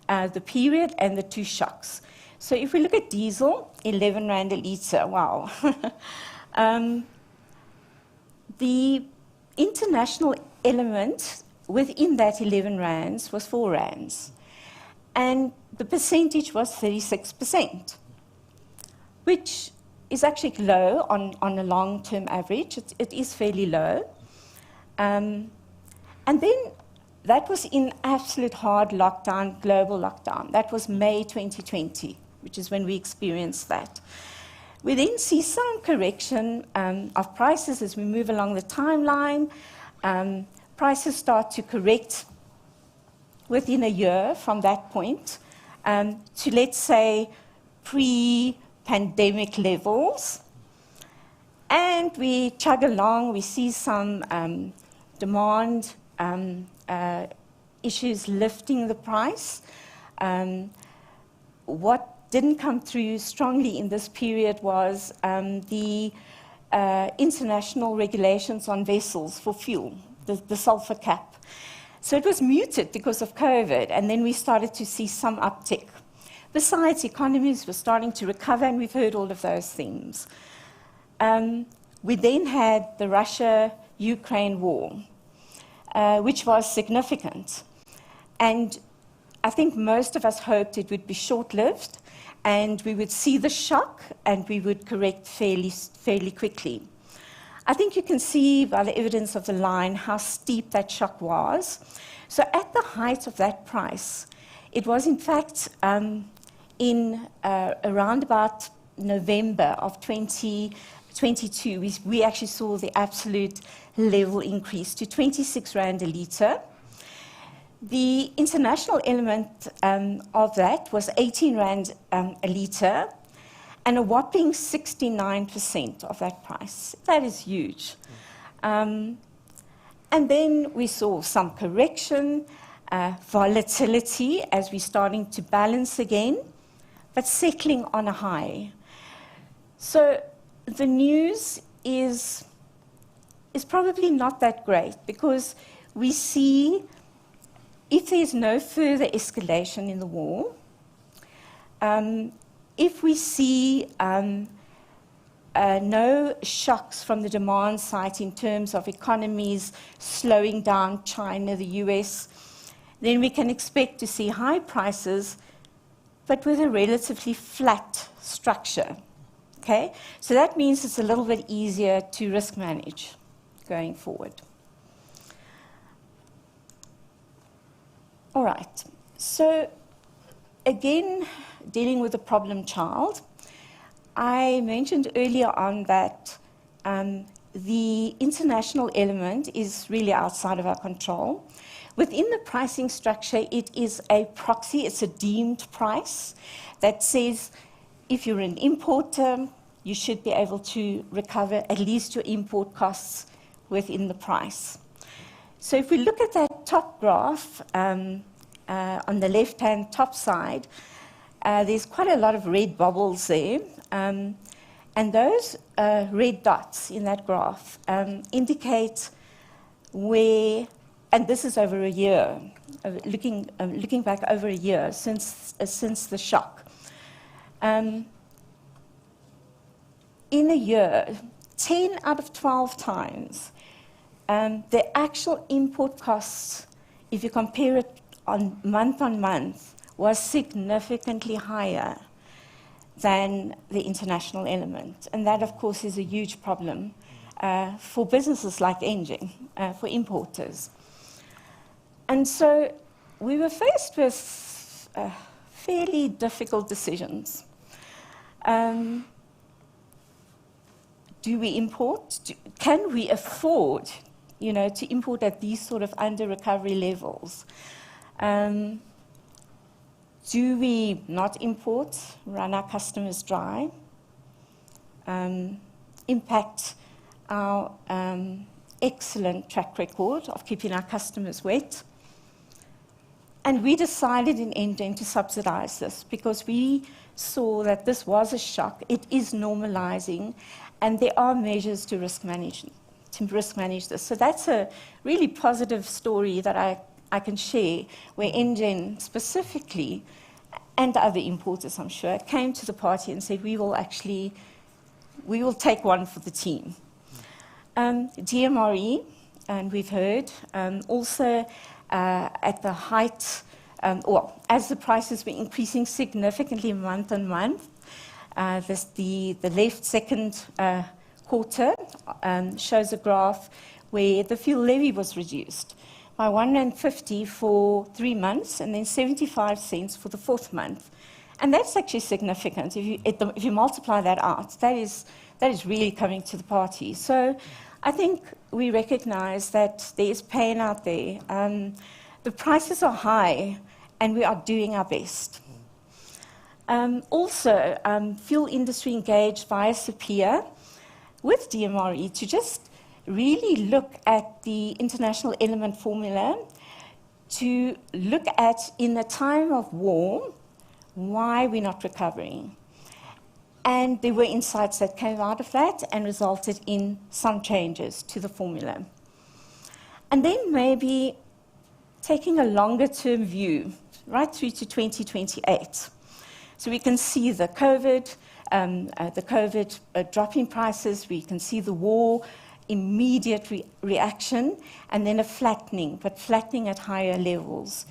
the period and the two shocks. So if we look at diesel, 11 rand a litre, wow. The international element within that 11 rands was 4 rands. And the percentage was 36%, which is actually low on a long-term average. It is fairly low. And then that was in absolute hard lockdown, global lockdown. That was May 2020, which is when we experienced that. We then see some correction of prices as we move along the timeline. Prices start to correct within a year from that point to, let's say, pre-pandemic levels. And we chug along, we see some demand issues lifting the price. What didn't come through strongly in this period was the international regulations on vessels for fuel, the sulfur cap. So it was muted because of COVID, and then we started to see some uptick. Besides, economies were starting to recover, and we've heard all of those themes. We then had the Russia-Ukraine war, which was significant. And I think most of us hoped it would be short-lived, and we would see the shock, and we would correct fairly quickly. I think you can see by the evidence of the line how steep that shock was. So at the height of that price, it was in fact in around about November of 2022, we actually saw the absolute level increase to 26 rand a litre. The international element of that was 18 rand a litre, and a whopping 69% of that price. That is huge. And then we saw some correction, volatility as we're starting to balance again, but settling on a high. So the news is probably not that great, because we see if there's no further escalation in the war, if we see no shocks from the demand side in terms of economies slowing down, China, the US, then we can expect to see high prices, but with a relatively flat structure. Okay? So that means it's a little bit easier to risk manage going forward. All right. So again, dealing with the problem child, I mentioned earlier on that the international element is really outside of our control. Within the pricing structure, it is a proxy, it's a deemed price that says if you're an importer, you should be able to recover at least your import costs within the price. So if we look at that top graph on the left-hand top side, there's quite a lot of red bubbles there. And those red dots in that graph indicate where, and this is over a year, looking back over a year since the shock. In a year, 10 out of 12 times, the actual import costs, if you compare it on month, was significantly higher than the international element. And that, of course, is a huge problem for businesses like ENGEN, for importers. And so we were faced with fairly difficult decisions. Do we import? Can we afford, to import at these sort of under-recovery levels? Do we not import, run our customers dry, impact our excellent track record of keeping our customers wet? And we decided in ENGEN to subsidize this because we saw that this was a shock. It is normalizing, and there are measures to risk manage this. So that's a really positive story that I can share, where ENGEN specifically, and other importers, I'm sure, came to the party and said, we will take one for the team. DMRE, and we've heard, also at the height, as the prices were increasing significantly month on month, the left second quarter shows a graph where the fuel levy was reduced by R1.50 for 3 months, and then 75 cents for the 4th month. And that's actually significant. If you multiply that out, that is really coming to the party. So I think we recognize that there is pain out there. The prices are high, and we are doing our best. Also, fuel industry engaged via SAPIA with DMRE to just really look at the international element formula, to look at, in a time of war, why we're not recovering. And there were insights that came out of that and resulted in some changes to the formula. And then maybe taking a longer-term view, right through to 2028. So we can see the COVID dropping prices, we can see the war, immediate reaction, and then a flattening, but flattening at higher levels.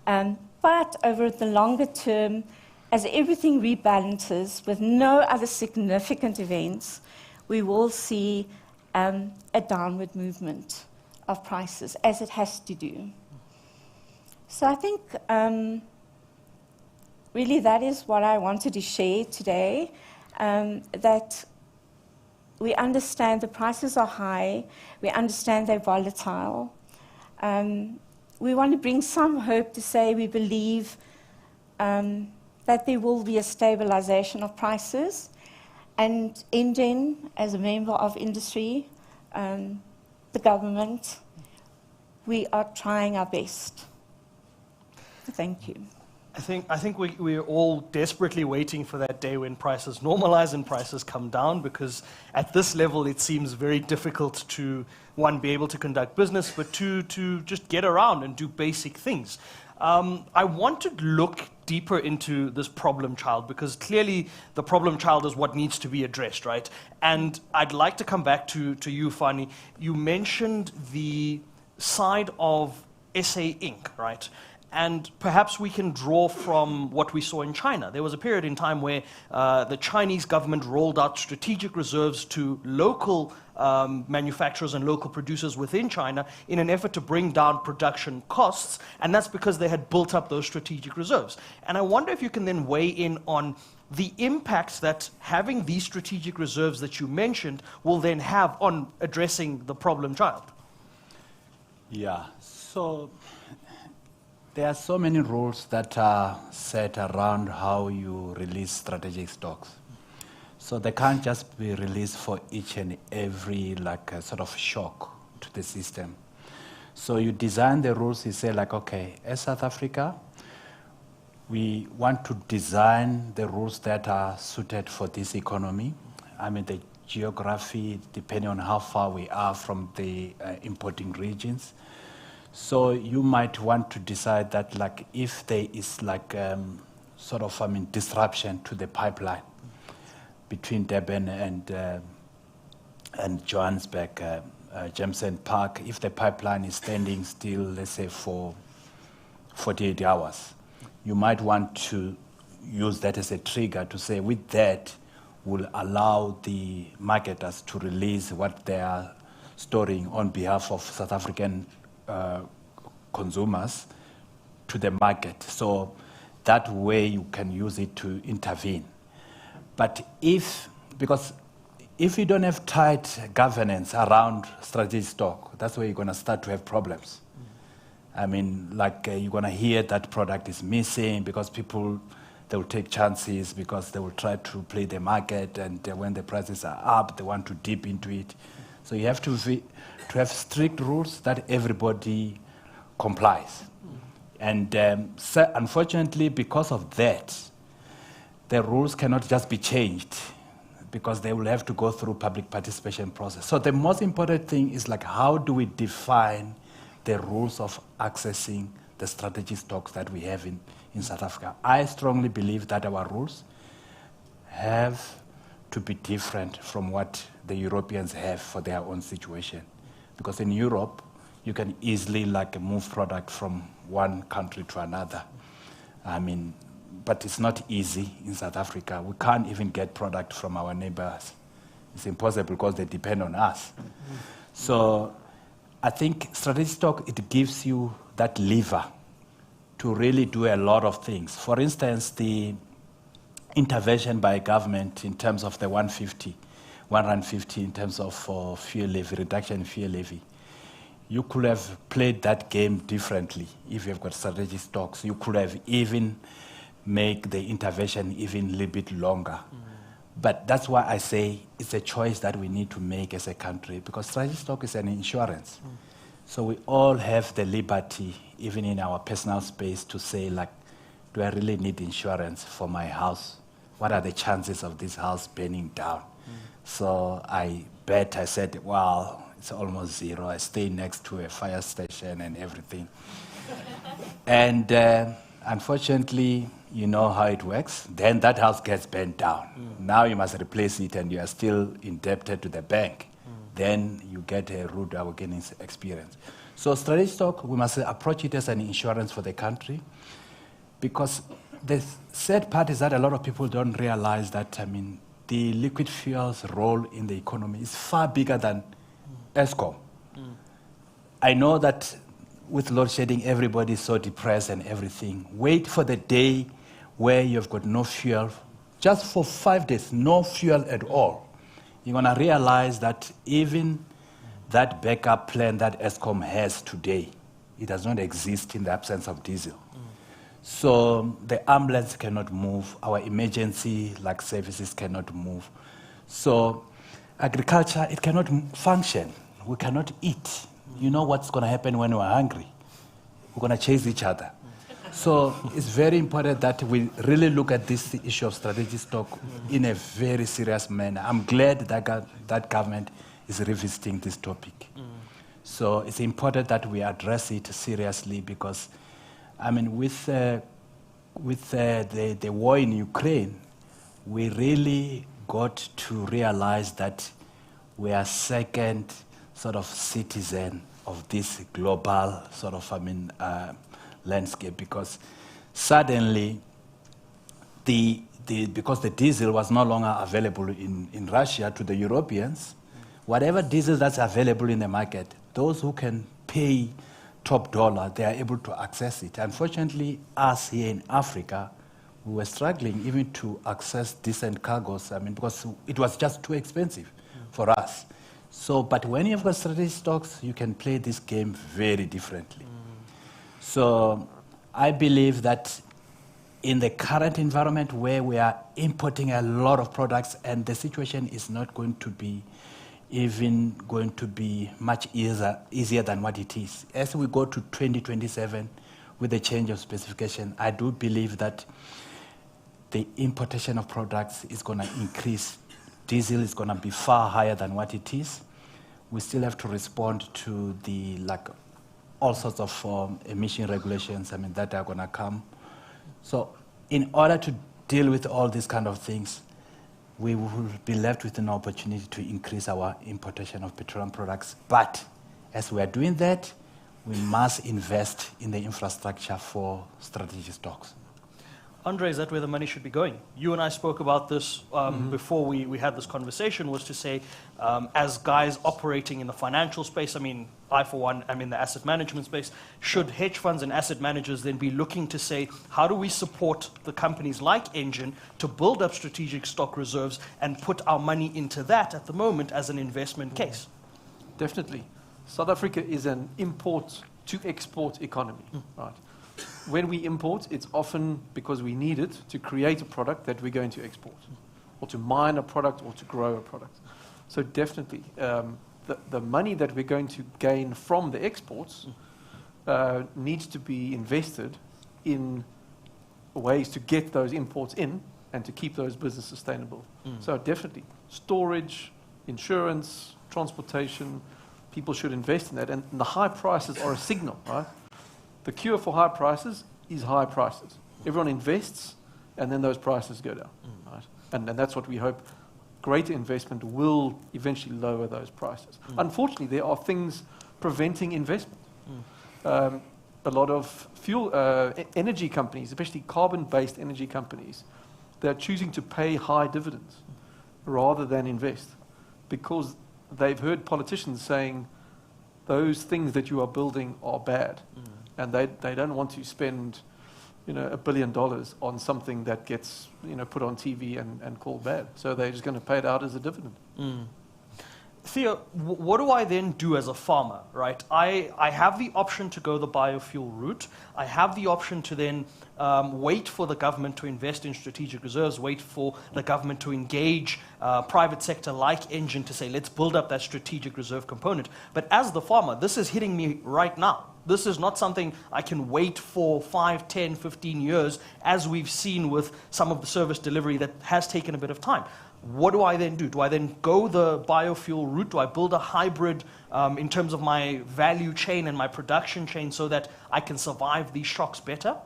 But over the longer term, as everything rebalances with no other significant events, we will see a downward movement of prices, as it has to do. So I think really that is what I wanted to share today, that we understand the prices are high, we understand they're volatile. We want to bring some hope to say we believe that there will be a stabilization of prices. And ENGEN, as a member of industry, the government, we are trying our best. Thank you. I think we're all desperately waiting for that day when prices normalize and prices come down, because at this level it seems very difficult to, one, be able to conduct business, but two, to just get around and do basic things. I want to look deeper into this problem child, because clearly the problem child is what needs to be addressed, right? And I'd like to come back to you, Fani. You mentioned the side of SA Inc., right? And perhaps we can draw from what we saw in China. There was a period in time where the Chinese government rolled out strategic reserves to local manufacturers and local producers within China in an effort to bring down production costs, and that's because they had built up those strategic reserves. And I wonder if you can then weigh in on the impact that having these strategic reserves that you mentioned will then have on addressing the problem child. Yeah, so there are so many rules that are set around how you release strategic stocks. So they can't just be released for each and every sort of shock to the system. So you design the rules, you say okay, as South Africa, we want to design the rules that are suited for this economy. I mean, the geography, depending on how far we are from the importing regions. So you might want to decide that if there is disruption to the pipeline between Durban and Johannesburg, Jameson Park, if the pipeline is standing still, let's say for 48 hours, you might want to use that as a trigger to say with that will allow the marketers to release what they are storing on behalf of South African consumers to the market. So that way you can use it to intervene. But because if you don't have tight governance around strategic stock, that's where you're going to start to have problems. I mean, like you're going to hear that product is missing because people, they will take chances because they will try to play the market, and when the prices are up, they want to dip into it. So you have to have strict rules that everybody complies. And so unfortunately, because of that, the rules cannot just be changed because they will have to go through public participation process. So the most important thing is like, how do we define the rules of accessing the strategic stocks that we have in South Africa? I strongly believe that our rules have to be different from what the Europeans have for their own situation. Because in Europe, you can easily like move product from one country to another. I mean, but it's not easy in South Africa. We can't even get product from our neighbors. It's impossible because they depend on us. So I think strategic stock, it gives you that lever to really do a lot of things. For instance, the intervention by government in terms of the 150 in terms of fuel levy, reduction in fuel levy. You could have played that game differently if you've got strategic stocks. You could have even make the intervention even a little bit longer. But that's why I say it's a choice that we need to make as a country, because strategic stock is an insurance. So we all have the liberty, even in our personal space, to say, like, do I really need insurance for my house? What are the chances of this house burning down? So I said, well, it's almost zero. I stay next to a fire station and everything. And unfortunately, you know how it works. Then that house gets burned down. Now you must replace it, and you are still indebted to the bank. Then you get a rude awakening experience. So strategic stock, we must approach it as an insurance for the country, because the sad part is that a lot of people don't realize that, I mean, the liquid fuels role in the economy is far bigger than ESCOM. I know that with load shedding, everybody is so depressed and everything. Wait for the day where you've got no fuel, just for 5 days, no fuel at all. You're going to realize that even that backup plan that ESCOM has today, it does not exist in the absence of diesel. So the ambulance cannot move, our emergency like services cannot move. So agriculture, it cannot function. We cannot eat. You know what's going to happen when we're hungry? We're going to chase each other. So it's very important that we really look at this issue of strategic stock in a very serious manner. I'm glad that that government is revisiting this topic. So it's important that we address it seriously, because, I mean, with the war in Ukraine, we really got to realize that we are second sort of citizen of this global sort of, landscape, because suddenly because the diesel was no longer available in Russia to the Europeans, whatever diesel that's available in the market, those who can pay top dollar, they are able to access it. Unfortunately, us here in Africa, we were struggling even to access decent cargoes, because it was just too expensive for us. So, but when you've got strategic stocks, you can play this game very differently. So I believe that in the current environment where we are importing a lot of products, and the situation is not going to be much easier than what it is. As we go to 2027 with the change of specification, I do believe that the importation of products is going to increase. Diesel is going to be far higher than what it is. We still have to respond to all sorts of emission regulations, that are going to come. So in order to deal with all these kind of things, we will be left with an opportunity to increase our importation of petroleum products. But as we are doing that, we must invest in the infrastructure for strategic stocks. Andre, is that where the money should be going? You and I spoke about this before we had this conversation, was to say, as guys operating in the financial space, I mean, I, for one, am in the asset management space, should hedge funds and asset managers then be looking to say, how do we support the companies like ENGEN to build up strategic stock reserves and put our money into that at the moment as an investment case? Definitely. South Africa is an import to export economy, right? When we import, it's often because we need it to create a product that we're going to export, or to mine a product, or to grow a product. So definitely, the money that we're going to gain from the exports needs to be invested in ways to get those imports in and to keep those businesses sustainable. So definitely, storage, insurance, transportation, people should invest in that. And the high prices are a signal, right? The cure for high prices is high prices. Everyone invests, and then those prices go down, right? And that's what we hope. Greater investment will eventually lower those prices. Unfortunately, there are things preventing investment. A lot of fuel energy companies, especially carbon-based energy companies, they're choosing to pay high dividends rather than invest because they've heard politicians saying those things that you are building are bad. And they don't want to spend, $1 billion on something that gets, put on TV and called bad. So they're just going to pay it out as a dividend. Theo, what do I then do as a farmer, right? I have the option to go the biofuel route. I have the option to then wait for the government to invest in strategic reserves, wait for the government to engage private sector like ENGEN to say, let's build up that strategic reserve component. But as the farmer, this is hitting me right now. This is not something I can wait for 5, 10, 15 years, as we've seen with some of the service delivery that has taken a bit of time. What do I then do? Do I then go the biofuel route? Do I build a hybrid in terms of my value chain and my production chain so that I can survive these shocks better?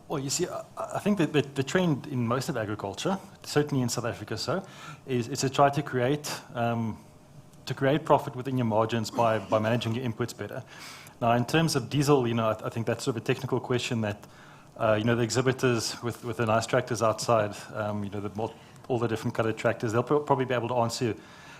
Well, you see, I think that the trend in most of agriculture, certainly in South Africa is to try to create profit within your margins by managing your inputs better. Now, in terms of diesel, I think that's sort of a technical question that, the exhibitors with the nice tractors outside, all the different colored tractors, they'll probably be able to answer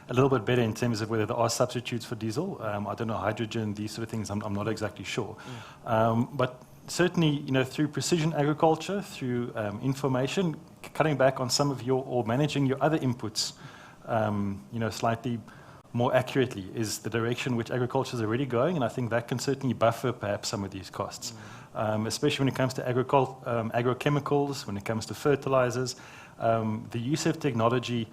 a little bit better in terms of whether there are substitutes for diesel. I don't know, hydrogen, these sort of things, I'm not exactly sure. But certainly, through precision agriculture, through information, cutting back on some of or managing your other inputs, slightly more accurately is the direction which agriculture is already going, and I think that can certainly buffer perhaps some of these costs, especially when it comes to agrochemicals, when it comes to fertilizers. The use of technology,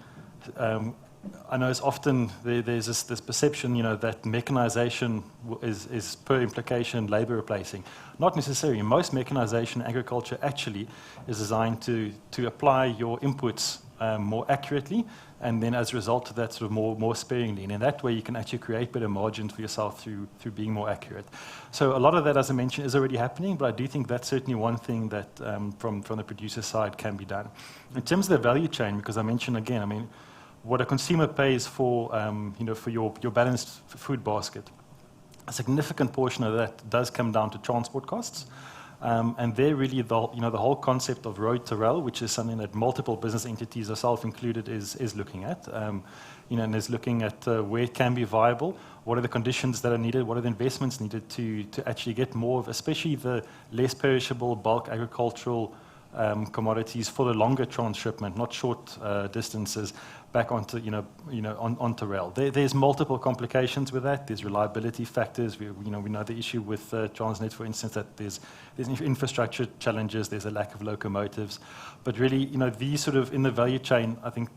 I know it's often there's this perception, that mechanization is per implication labor replacing. Not necessarily. Most mechanization in agriculture actually is designed to apply your inputs more accurately, and then as a result of that, sort of more sparingly. And in that way, you can actually create better margins for yourself through being more accurate. So a lot of that, as I mentioned, is already happening, but I do think that's certainly one thing that from the producer side can be done. In terms of the value chain, because I mentioned again, what a consumer pays for, for your balanced food basket, a significant portion of that does come down to transport costs. And there really the whole concept of road to rail, which is something that multiple business entities, ourselves included, is looking at. And is looking at where it can be viable, what are the conditions that are needed, what are the investments needed to actually get more of, especially the less perishable bulk agricultural commodities for the longer transshipment, not short distances, back onto onto rail. There's multiple complications with that. There's reliability factors. We know the issue with Transnet, for instance, that there's infrastructure challenges. There's a lack of locomotives, but really, these sort of in the value chain, I think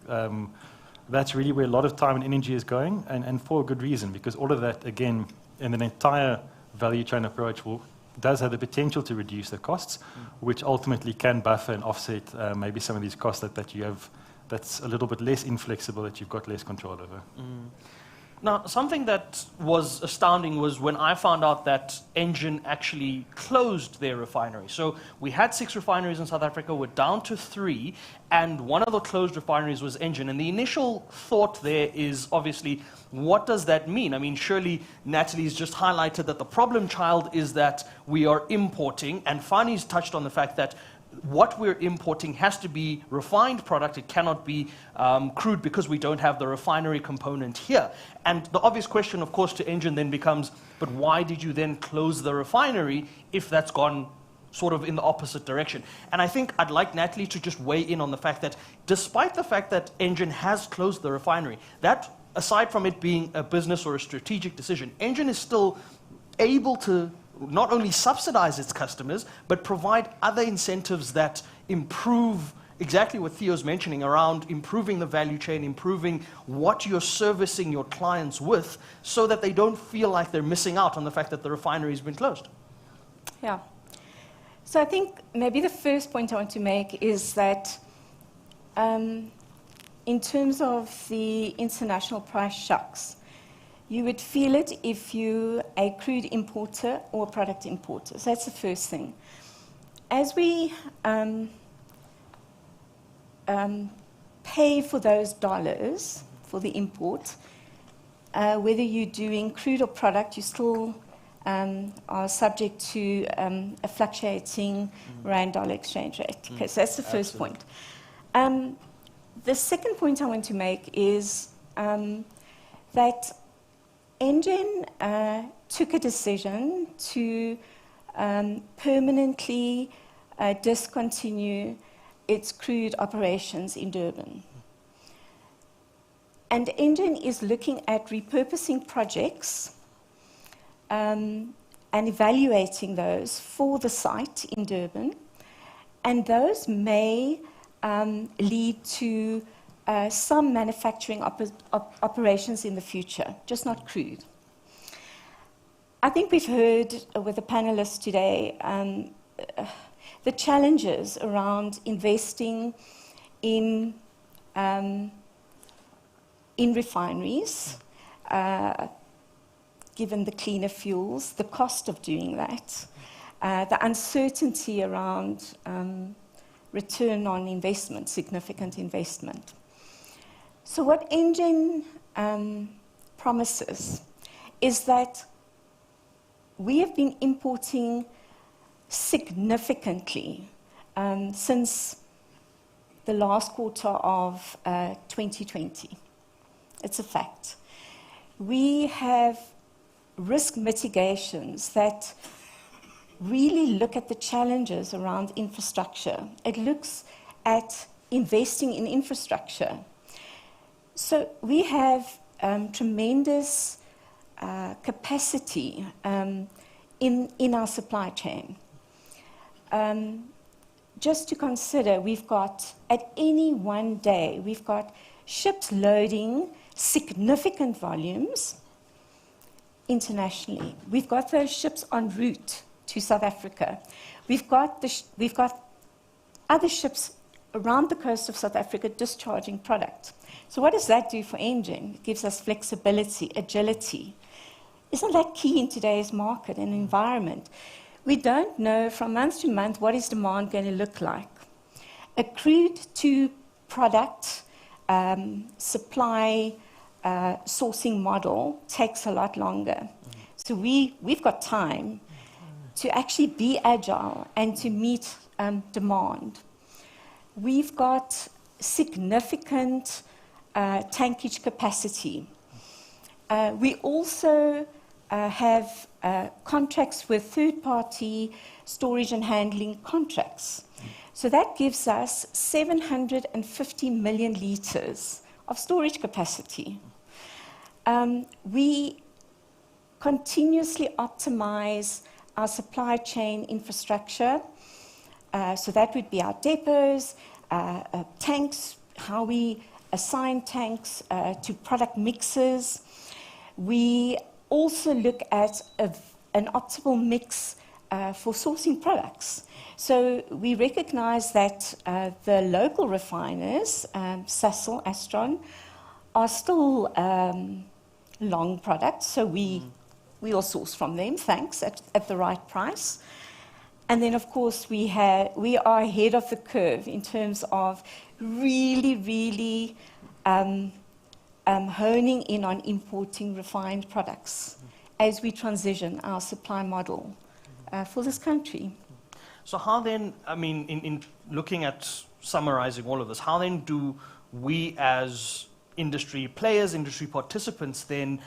that's really where a lot of time and energy is going, and for a good reason, because all of that, again, in an entire value chain approach does have the potential to reduce the costs, which ultimately can buffer and offset maybe some of these costs that you have that's a little bit less inflexible, that you've got less control over. Now, something that was astounding was when I found out that ENGEN actually closed their refinery. So we had 6 refineries in South Africa, we're down to 3, and one of the closed refineries was ENGEN. And the initial thought there is obviously, what does that mean? Surely Natalie's just highlighted that the problem child is that we are importing, and Fani's touched on the fact that what we're importing has to be refined product. It cannot be crude because we don't have the refinery component here. And the obvious question, of course, to ENGEN then becomes, but why did you then close the refinery if that's gone sort of in the opposite direction? And I think I'd like Natalie to just weigh in on the fact that despite the fact that ENGEN has closed the refinery, that, aside from it being a business or a strategic decision, ENGEN is still able to not only subsidize its customers, but provide other incentives that improve exactly what Theo's mentioning around improving the value chain, improving what you're servicing your clients with, so that they don't feel like they're missing out on the fact that the refinery has been closed. Yeah. So I think maybe the first point I want to make is that in terms of the international price shocks, you would feel it if you're a crude importer or a product importer. So that's the first thing. As we pay for those dollars for the import, whether you're doing crude or product, you still are subject to a fluctuating rand-dollar exchange rate. Okay, so that's the first point. The second point I want to make is that ENGEN took a decision to permanently discontinue its crude operations in Durban. And ENGEN is looking at repurposing projects and evaluating those for the site in Durban. And those may lead to some manufacturing operations in the future, just not crude. I think we've heard with the panelists today the challenges around investing in refineries, given the cleaner fuels, the cost of doing that, the uncertainty around return on investment, significant investment. So what ENGEN promises is that we have been importing significantly since the last quarter of 2020. It's a fact. We have risk mitigations that really look at the challenges around infrastructure. It looks at investing in infrastructure. So we have tremendous capacity in our supply chain. Just to consider, we've got, at any one day, we've got ships loading significant volumes internationally. We've got those ships en route to South Africa. We've got other ships around the coast of South Africa discharging product. So what does that do for ENGEN? It gives us flexibility, agility. Isn't that key in today's market and environment? We don't know from month to month what is demand going to look like. A crude to product supply sourcing model takes a lot longer. So we've got time to actually be agile and to meet demand. We've got significant tankage capacity. We also have contracts with third-party storage and handling contracts. So that gives us 750 million litres of storage capacity. We continuously optimize our supply chain infrastructure. So that would be our depots, tanks, how we assign tanks to product mixes. We also look at an optimal mix for sourcing products. So we recognize that the local refiners, Sasol, Astron, are still long products, so we will source from them, thanks, at the right price. And then, of course, we are ahead of the curve in terms of really honing in on importing refined products as we transition our supply model for this country. So how then, I mean, in looking at summarizing all of this, how then do we as industry players, industry participants then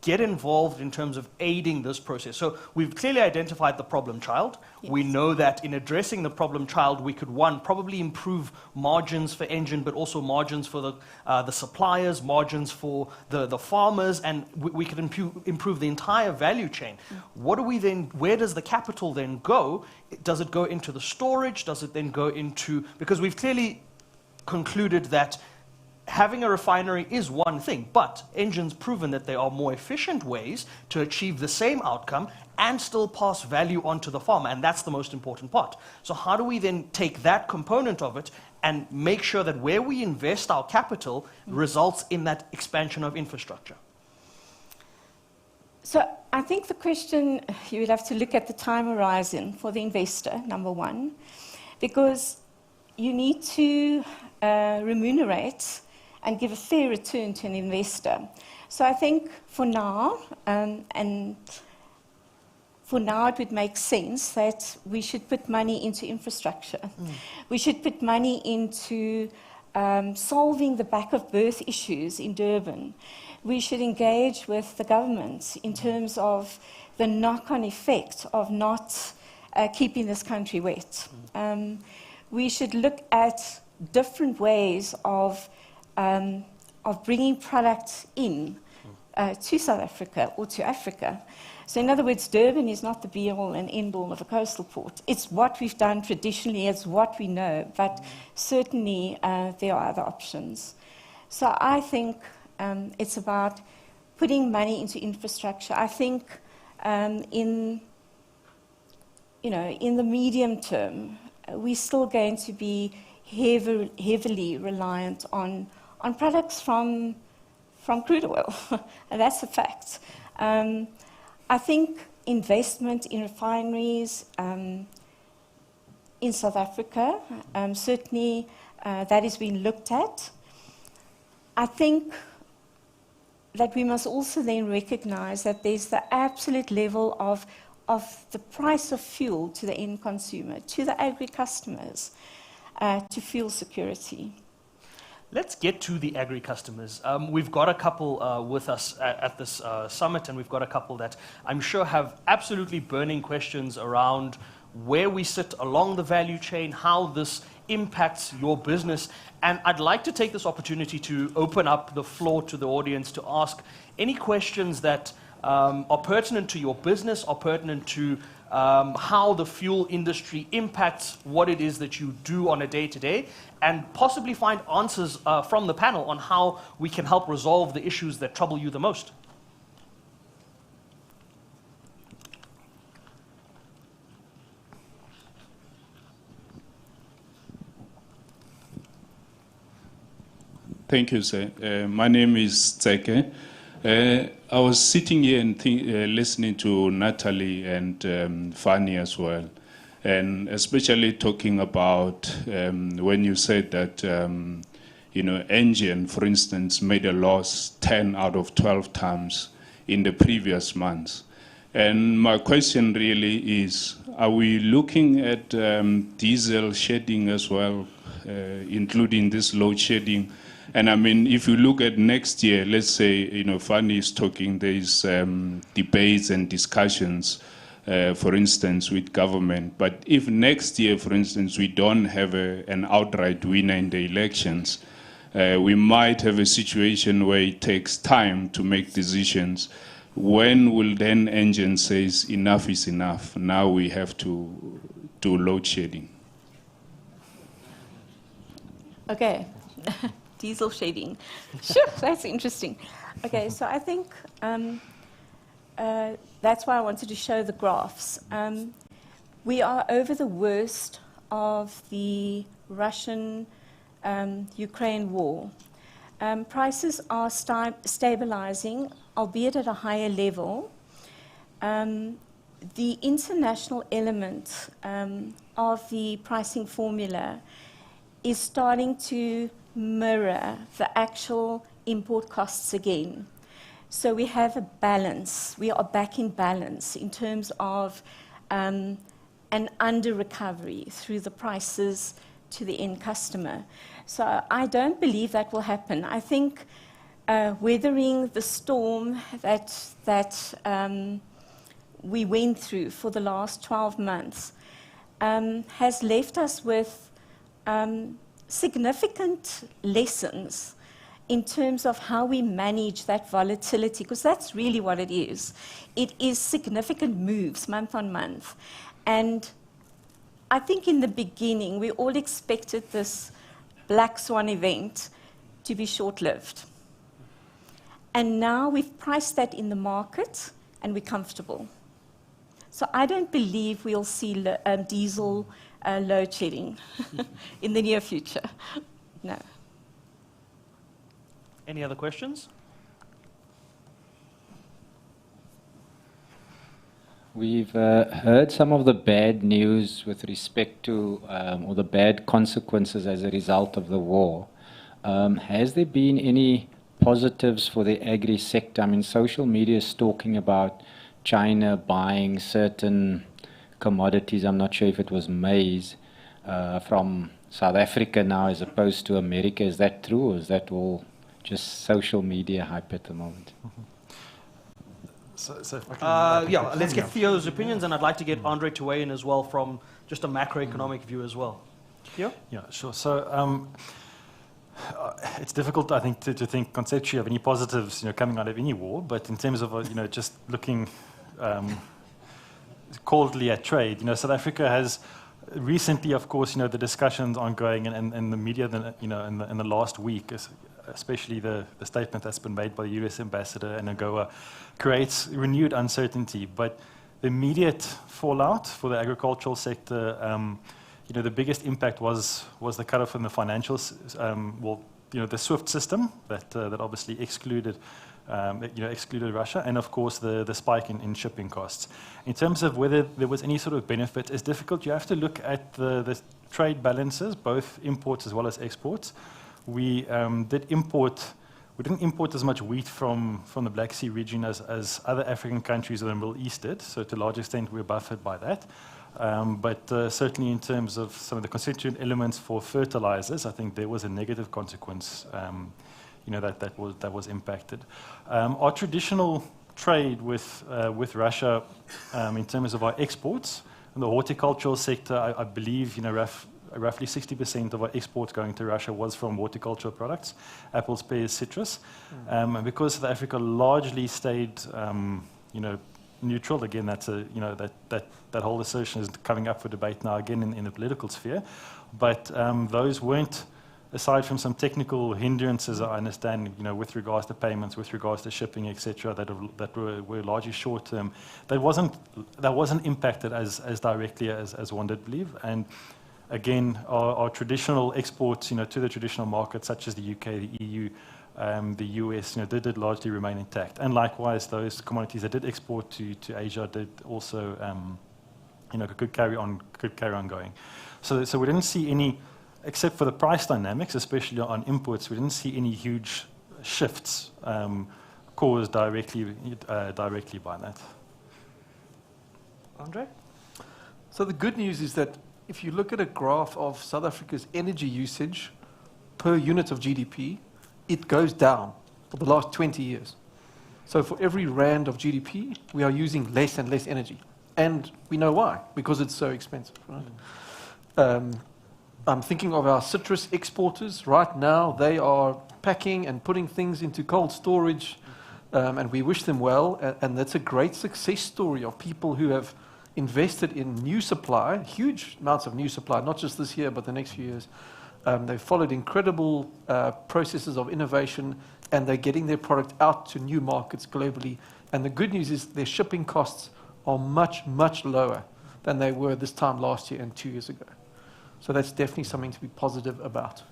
get involved in terms of aiding this process? So we've clearly identified the problem child. Yes. We know that in addressing the problem child, we could, one, probably improve margins for ENGEN, but also margins for the suppliers, margins for the farmers, and we could improve the entire value chain. What do we then, where does the capital then go? Does it go into the storage? Does it then go into, because we've clearly concluded that having a refinery is one thing, but ENGEN's proven that there are more efficient ways to achieve the same outcome and still pass value on to the farmer, and that's the most important part. So how do we then take that component of it and make sure that where we invest our capital results in that expansion of infrastructure? So I think the question, you would have to look at the time horizon for the investor, number one, because you need to remunerate and give a fair return to an investor. So I think for now, and for now it would make sense that we should put money into infrastructure. We should put money into solving the back of birth issues in Durban. We should engage with the government in terms of the knock-on effect of not keeping this country wet. We should look at different ways of bringing products in to South Africa or to Africa. So in other words, Durban is not the be-all and end-all of a coastal port. It's what we've done traditionally, it's what we know, but certainly there are other options. So I think it's about putting money into infrastructure. I think in the medium term, we're still going to be heavily reliant on products from crude oil, and that's a fact. I think investment in refineries in South Africa, certainly that is being looked at. I think that we must also then recognize that there's the absolute level of the price of fuel to the end consumer, to the agri-customers, to fuel security. Let's get to the agri-customers. We've got a couple with us at this summit, and we've got a couple that I'm sure have absolutely burning questions around where we sit along the value chain, how this impacts your business. And I'd like to take this opportunity to open up the floor to the audience to ask any questions that are pertinent to your business, are pertinent to how the fuel industry impacts what it is that you do on a day-to-day, and possibly find answers from the panel on how we can help resolve the issues that trouble you the most. Thank you, sir. My name is Tseke. I was sitting here and listening to Natalie and Fanny as well, and especially talking about when you said that ENGEN, for instance, made a loss 10 out of 12 times in the previous months. And my question really is, are we looking at diesel shedding as well, including this load shedding? And I mean, if you look at next year, let's say, Fanny is talking, there is debates and discussions, for instance, with government. But if next year, for instance, we don't have an outright winner in the elections, we might have a situation where it takes time to make decisions. When will then ENGEN says enough is enough? Now we have to do load shedding. Okay. Diesel shading. Sure, that's interesting. Okay, so I think that's why I wanted to show the graphs. We are over the worst of the Russian-Ukraine war. Prices are stabilizing, albeit at a higher level. The international element of the pricing formula is starting to mirror the actual import costs again. So we have a balance. We are back in balance in terms of an under-recovery through the prices to the end customer. So I don't believe that will happen. I think weathering the storm that we went through for the last 12 months has left us with significant lessons in terms of how we manage that volatility, because that's really what it is. It is significant moves month on month. And I think in the beginning, we all expected this black swan event to be short-lived. And now we've priced that in the market, and we're comfortable. So I don't believe we'll see diesel load shedding in the near future. No. Any other questions? We've heard some of the bad news with respect to, or the bad consequences as a result of the war. Has there been any positives for the agri sector? I mean, social media is talking about China buying certain commodities. I'm not sure if it was maize from South Africa now as opposed to America. Is that true, or is that all just social media hype at the moment? Yeah, let's get Theo's opinions, and I'd like to get Andre to weigh in as well from just a macroeconomic view as well. Theo? Yeah, sure. So it's difficult, I think, to think conceptually of any positives, coming out of any war. But in terms of, just looking coldly at trade, South Africa has recently, of course, the discussions ongoing and the media, in the last week, especially the statement that's been made by the US ambassador and AGOA, creates renewed uncertainty. But the immediate fallout for the agricultural sector, the biggest impact was the cut-off in the financials. The SWIFT system that obviously excluded Russia, and of course the spike in shipping costs. In terms of whether there was any sort of benefit, it's difficult. You have to look at the trade balances, both imports as well as exports. We didn't import as much wheat from the Black Sea region as other African countries or the Middle East did, so to a large extent we're buffered by that. But certainly in terms of some of the constituent elements for fertilizers, I think there was a negative consequence that was impacted. Our traditional trade with Russia, in terms of our exports, in the horticultural sector, I believe roughly 60% of our exports going to Russia was from horticultural products, apples, pears, citrus. And because South Africa largely stayed, neutral, again, that's that whole assertion is coming up for debate now again in the political sphere. But those weren't, aside from some technical hindrances, I understand, with regards to payments, with regards to shipping, etc., that were largely short term. That wasn't impacted as directly as one did believe. And again, our traditional exports, to the traditional markets such as the UK, the EU, the US, they did largely remain intact. And likewise, those commodities that did export to Asia did also, could carry on going. So we didn't see any, except for the price dynamics, especially on imports, we didn't see any huge shifts caused directly by that. Andre? So the good news is that if you look at a graph of South Africa's energy usage per unit of GDP, it goes down for the last 20 years. So for every rand of GDP, we are using less and less energy. And we know why, because it's so expensive, right? I'm thinking of our citrus exporters. Right now, they are packing and putting things into cold storage, and we wish them well. And that's a great success story of people who have invested in new supply, huge amounts of new supply, not just this year, but the next few years. They've followed incredible processes of innovation, and they're getting their product out to new markets globally. And the good news is their shipping costs are much, much lower than they were this time last year and 2 years ago. So that's definitely something to be positive about.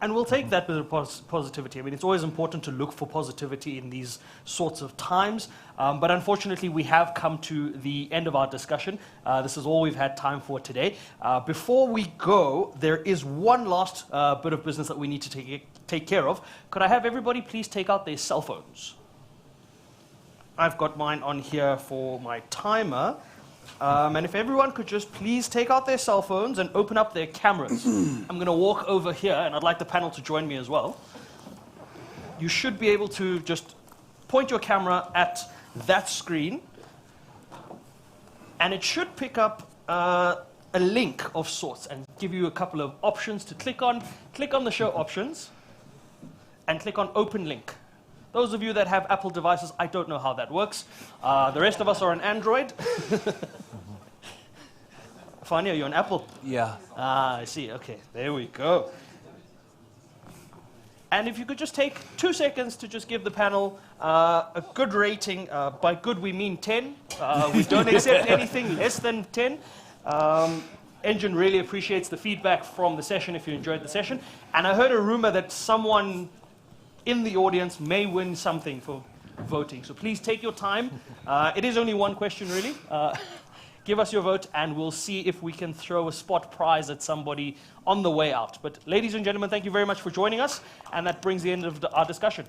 And we'll take that with a positivity. I mean, it's always important to look for positivity in these sorts of times. But unfortunately, we have come to the end of our discussion. This is all we've had time for today. Before we go, there is one last bit of business that we need to take care of. Could I have everybody please take out their cell phones? I've got mine on here for my timer. And if everyone could just please take out their cell phones and open up their cameras. I'm going to walk over here, and I'd like the panel to join me as well. You should be able to just point your camera at that screen, and it should pick up a link of sorts and give you a couple of options to click on. Click on the show options, and click on open link. Those of you that have Apple devices, I don't know how that works. The rest of us are on Android. Fani, are you on Apple? Yeah. Ah, I see. Okay, there we go. And if you could just take 2 seconds to just give the panel a good rating. By good, we mean 10. We don't accept anything less than 10. ENGEN really appreciates the feedback from the session if you enjoyed the session. And I heard a rumor that someone in the audience may win something for voting. So please take your time. It is only one question, really. Give us your vote, and we'll see if we can throw a spot prize at somebody on the way out. But ladies and gentlemen, thank you very much for joining us, and that brings the end of our discussion.